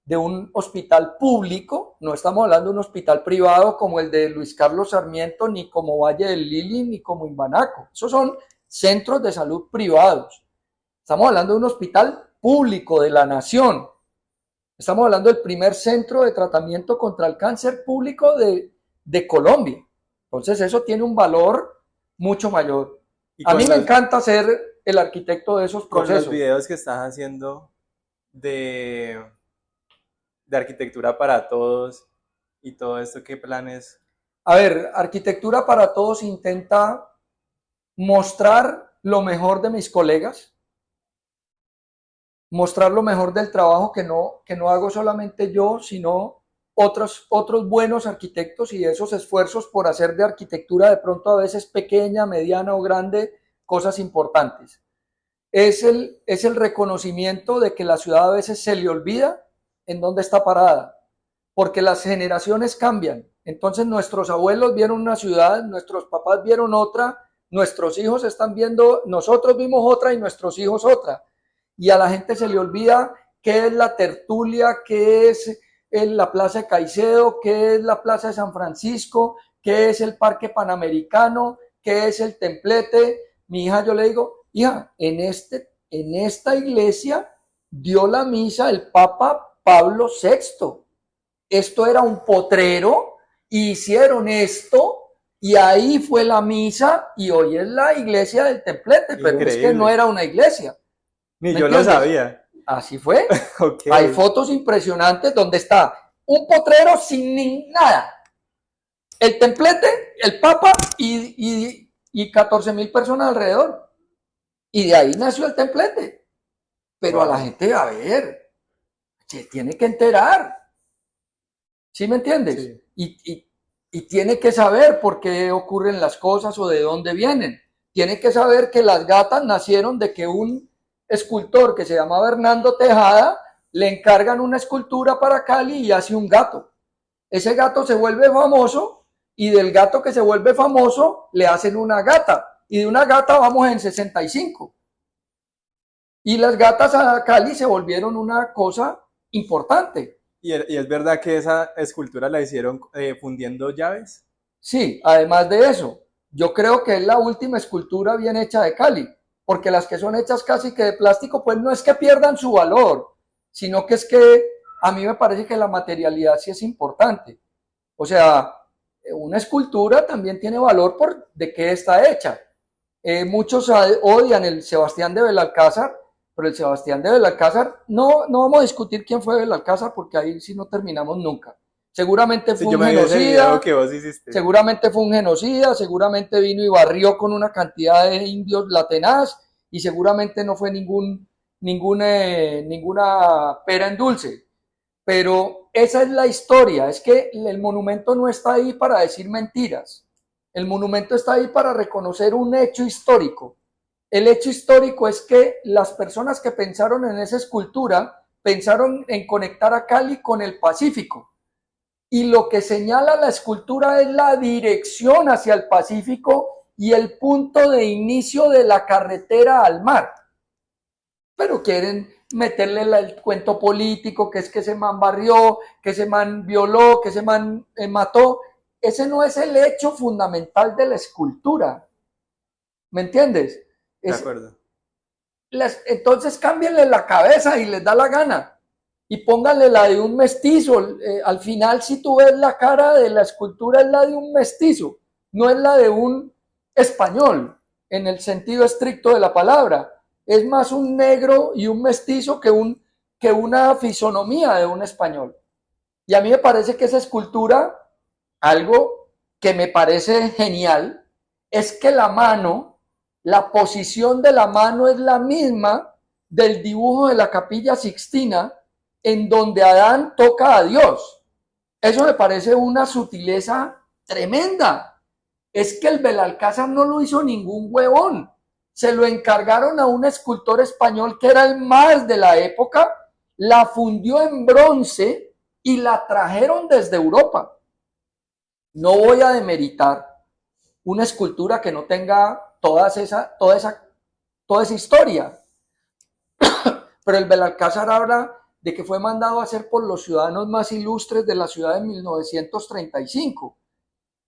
de un hospital público. No estamos hablando de un hospital privado como el de Luis Carlos Sarmiento, ni como Valle del Lili, ni como Imbanaco. Esos son centros de salud privados. Estamos hablando de un hospital público de la nación. Estamos hablando del primer centro de tratamiento contra el cáncer público de de Colombia. Entonces eso tiene un valor mucho mayor. Y A mí con me los, encanta ser el arquitecto de esos con los procesos. videos que estás haciendo de, de arquitectura para todos y todo esto, ¿qué planes? A ver, Arquitectura para Todos intenta mostrar lo mejor de mis colegas, mostrar lo mejor del trabajo que no hago solamente yo, sino otros buenos arquitectos y esos esfuerzos por hacer de arquitectura de pronto a veces pequeña, mediana o grande, cosas importantes. Es el reconocimiento de que la ciudad a veces se le olvida en dónde está parada, porque las generaciones cambian. Entonces nuestros abuelos vieron una ciudad, nuestros papás vieron otra, nuestros hijos están viendo, nosotros vimos otra y nuestros hijos otra. Y a la gente se le olvida qué es la Tertulia, qué es la Plaza de Caicedo, qué es la Plaza de San Francisco, qué es el Parque Panamericano, qué es el Templete. Mi hija, yo le digo, hija, en esta iglesia dio la misa el Papa Pablo VI. Esto era un potrero, hicieron esto y ahí fue la misa y hoy es la iglesia del Templete, pero es que no Increíble. era una iglesia. Ni ¿Me yo lo entiendes? sabía. Así fue. Ok. Hay fotos impresionantes donde está un potrero sin ni nada. El templete, el papa y 14.000 personas alrededor. Y de ahí nació el templete. Pero a la Wow. gente, a ver, se tiene que enterar. ¿Sí me entiendes? Sí. Y tiene que saber por qué ocurren las cosas o de dónde vienen. Tiene que saber que las gatas nacieron de que un escultor que se llamaba Hernando Tejada le encargan una escultura para Cali y hace un gato. Ese gato se vuelve famoso y del gato que se vuelve famoso le hacen una gata. Y de una gata vamos en 65. Y las gatas a Cali se volvieron una cosa importante. Y es verdad que esa escultura la hicieron fundiendo llaves? Sí, además de eso, yo creo que es la última escultura bien hecha de Cali, porque las que son hechas casi que de plástico, pues no es que pierdan su valor, sino que es que a mí me parece que la materialidad sí es importante. O sea, una escultura también tiene valor por de qué está hecha. Muchos odian el Sebastián de Belalcázar, pero el Sebastián de Belalcázar, no vamos a discutir quién fue Belalcázar porque ahí sí no terminamos nunca. Seguramente Sí, fue yo un me vi ese video genocida, que vos hiciste. seguramente fue un genocida, seguramente vino y barrió con una cantidad de indios latenaz y seguramente no fue ninguna pera en dulce. Pero esa es la historia, es que el monumento no está ahí para decir mentiras, el monumento está ahí para reconocer un hecho histórico. El hecho histórico es que las personas que pensaron en esa escultura pensaron en conectar a Cali con el Pacífico. Y lo que señala la escultura es la dirección hacia el Pacífico y el punto de inicio de la carretera al mar. Pero quieren meterle el cuento político, que es que ese man barrió, que ese man violó, que ese man mató. Ese no es el hecho fundamental de la escultura. ¿Me entiendes? De Es, acuerdo. entonces cámbienle la cabeza y les da la gana. Y pónganle la de un mestizo. Al final, si tú ves la cara de la escultura, es la de un mestizo, no es la de un español, en el sentido estricto de la palabra. Es más un negro y un mestizo que una fisonomía de un español. Y a mí me parece que esa escultura, algo que me parece genial, es que la mano, la posición de la mano es la misma del dibujo de la Capilla Sixtina, en donde Adán toca a Dios. Eso me parece una sutileza tremenda. Es que el Belalcázar no lo hizo ningún huevón. Se lo encargaron a un escultor español que era el más de la época, la fundió en bronce y la trajeron desde Europa. No voy a demeritar una escultura que no tenga toda esa historia, pero el Belalcázar habla de que fue mandado a hacer por los ciudadanos más ilustres de la ciudad en 1935.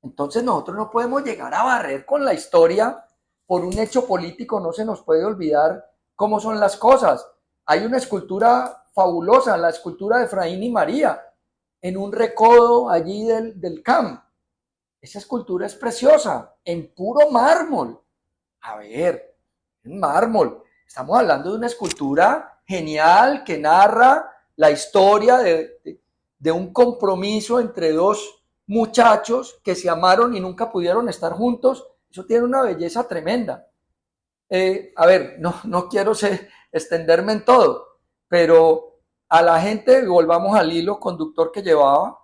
Entonces nosotros no podemos llegar a barrer con la historia por un hecho político, no se nos puede olvidar cómo son las cosas. Hay una escultura fabulosa, la escultura de Efraín y María, en un recodo allí del camp. esa escultura es preciosa, en puro mármol. A ver, en mármol. Estamos hablando de una escultura genial que narra la historia de un compromiso entre dos muchachos que se amaron y nunca pudieron estar juntos. Eso tiene una belleza tremenda. A ver, no quiero extenderme en todo, pero a la gente, volvamos al hilo conductor que llevaba,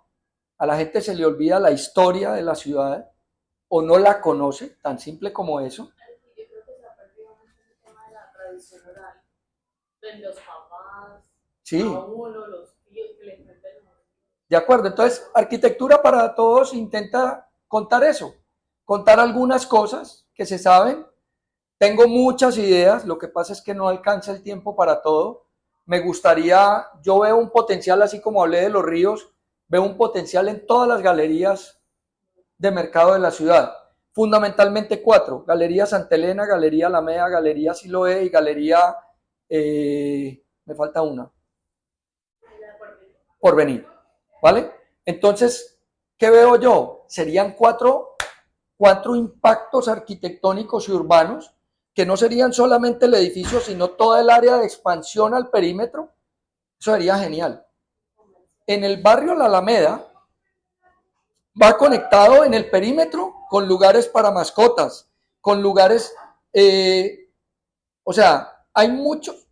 a la gente se le olvida la historia de la ciudad o no la conoce, tan simple como eso. Yo creo que se ha perdido mucho el tema de la tradición oral, de los papás, Sí, a uno, los tíos que le cuentan los niños. de acuerdo. Entonces, Arquitectura para Todos intenta contar eso, contar algunas cosas que se saben. Tengo muchas ideas, lo que pasa es que no alcanza el tiempo para todo. Me gustaría, yo veo un potencial, así como hablé de los ríos, veo un potencial en todas las galerías de mercado de la ciudad. Fundamentalmente 4: Galería Santa Elena, Galería Alameda, Galería Siloé y Galería, me falta una, Porvenir, ¿vale? Entonces, ¿qué veo yo? Serían cuatro impactos arquitectónicos y urbanos que no serían solamente el edificio, sino toda el área de expansión al perímetro. Eso sería genial. En el barrio La Alameda va conectado en el perímetro con lugares para mascotas, con lugares, o sea, hay muchos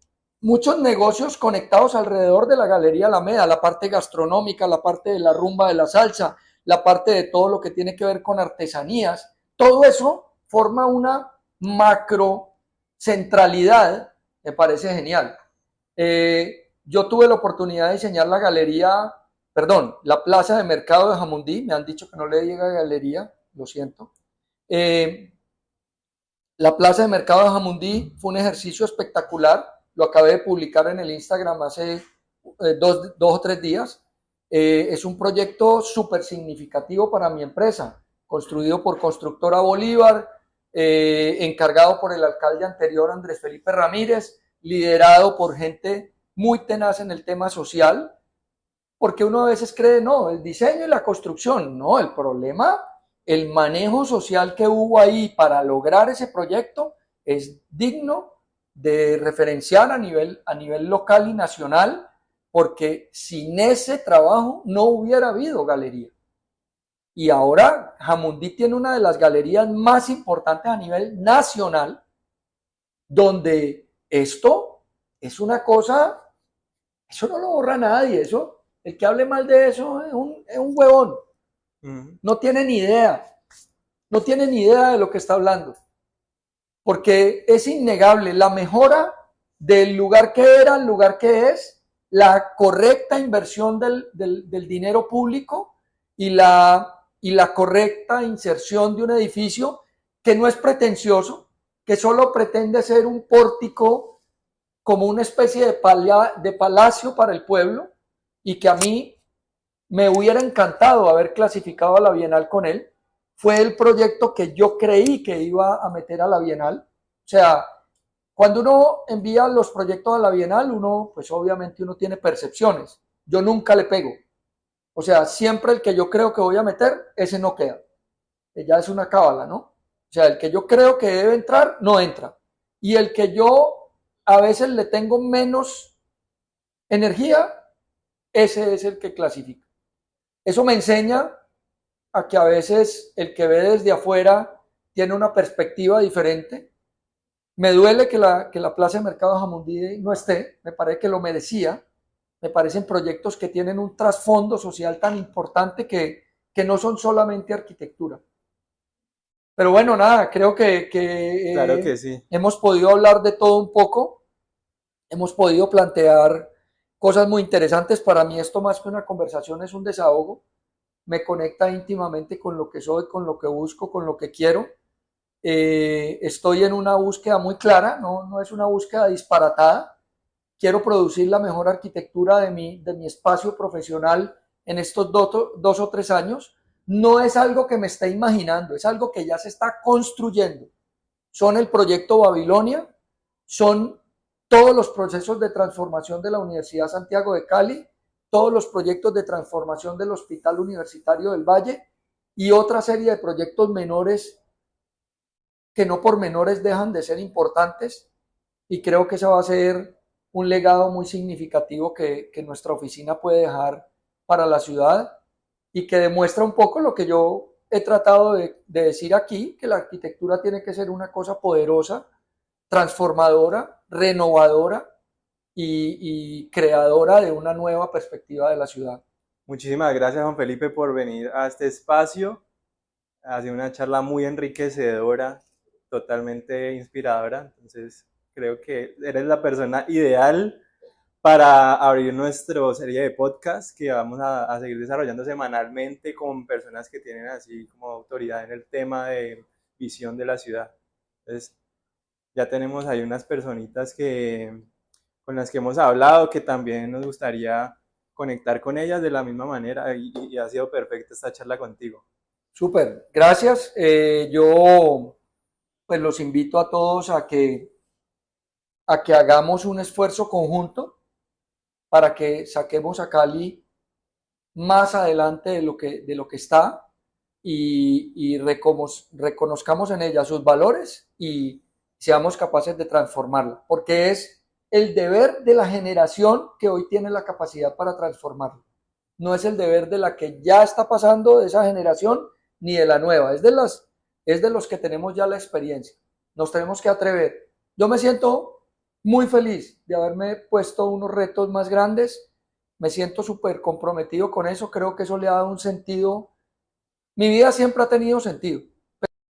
negocios conectados alrededor de la Galería Alameda, la parte gastronómica, la parte de la rumba de la salsa, la parte de todo lo que tiene que ver con artesanías. Todo eso forma una macro centralidad, me parece genial. Yo tuve la oportunidad de diseñar la plaza de mercado de Jamundí. Me han dicho que no le diga galería, lo siento. La plaza de mercado de Jamundí fue un ejercicio espectacular. Lo acabé de publicar en el Instagram hace 2 o 3 días. Es un proyecto súper significativo para mi empresa, construido por Constructora Bolívar, encargado por el alcalde anterior, Andrés Felipe Ramírez, liderado por gente muy tenaz en el tema social, porque uno a veces cree, no, el diseño y la construcción, no, el problema, el manejo social que hubo ahí para lograr ese proyecto es digno de referenciar a nivel local y nacional, porque sin ese trabajo no hubiera habido galería. Y ahora Jamundí tiene una de las galerías más importantes a nivel nacional, donde esto es una cosa, eso no lo borra nadie, eso, el que hable mal de eso es un huevón, no tiene ni idea, no tiene ni idea de lo que está hablando, porque es innegable la mejora del lugar que era al lugar que es, la correcta inversión del dinero público y la correcta inserción de un edificio que no es pretencioso, que solo pretende ser un pórtico como una especie de palacio para el pueblo, y que a mí me hubiera encantado haber clasificado a la Bienal con él. Fue el proyecto que yo creí que iba a meter a la Bienal. O sea, cuando uno envía los proyectos a la Bienal, pues obviamente uno tiene percepciones. Yo nunca le pego. O sea, siempre el que yo creo que voy a meter, ese no queda. Ya es una cábala, ¿no? O sea, el que yo creo que debe entrar, no entra. Y el que yo a veces le tengo menos energía, ese es el que clasifica. Eso me enseña a que a veces el que ve desde afuera tiene una perspectiva diferente. Me duele que la Plaza de Mercado de Jamundí no esté, me parece que lo merecía. Me parecen proyectos que tienen un trasfondo social tan importante que no son solamente arquitectura. Pero bueno, nada, creo que Claro que sí. hemos podido hablar de todo un poco, hemos podido plantear cosas muy interesantes. Para mí esto, más que una conversación, es un desahogo, me conecta íntimamente con lo que soy, con lo que busco, con lo que quiero. Estoy en una búsqueda muy clara, no es una búsqueda disparatada. Quiero producir la mejor arquitectura de mi espacio profesional en estos 2 o 3 años. No es algo que me esté imaginando, es algo que ya se está construyendo. Son el proyecto Babilonia, son todos los procesos de transformación de la Universidad Santiago de Cali, todos los proyectos de transformación del Hospital Universitario del Valle, y otra serie de proyectos menores que no por menores dejan de ser importantes, y creo que ese va a ser un legado muy significativo que nuestra oficina puede dejar para la ciudad y que demuestra un poco lo que yo he tratado de decir aquí, que la arquitectura tiene que ser una cosa poderosa, transformadora, renovadora y creadora de una nueva perspectiva de la ciudad. Muchísimas gracias, Juan Felipe, por venir a este espacio. Ha sido una charla muy enriquecedora, totalmente inspiradora. Entonces, creo que eres la persona ideal para abrir nuestra serie de podcasts que vamos a seguir desarrollando semanalmente con personas que tienen así como autoridad en el tema de visión de la ciudad. Entonces, ya tenemos ahí unas personitas con las que hemos hablado que también nos gustaría conectar con ellas de la misma manera y ha sido perfecta esta charla contigo. Súper, gracias. Yo pues los invito a todos a que hagamos un esfuerzo conjunto para que saquemos a Cali más adelante de lo que está y reconozcamos en ella sus valores y seamos capaces de transformarla, porque es el deber de la generación que hoy tiene la capacidad para transformarla. No es el deber de la que ya está pasando, de esa generación, ni de la nueva, es de los que tenemos ya la experiencia. Nos tenemos que atrever. Yo me siento muy feliz de haberme puesto unos retos más grandes, me siento súper comprometido con eso, creo que eso le ha dado un sentido. Mi vida siempre ha tenido sentido,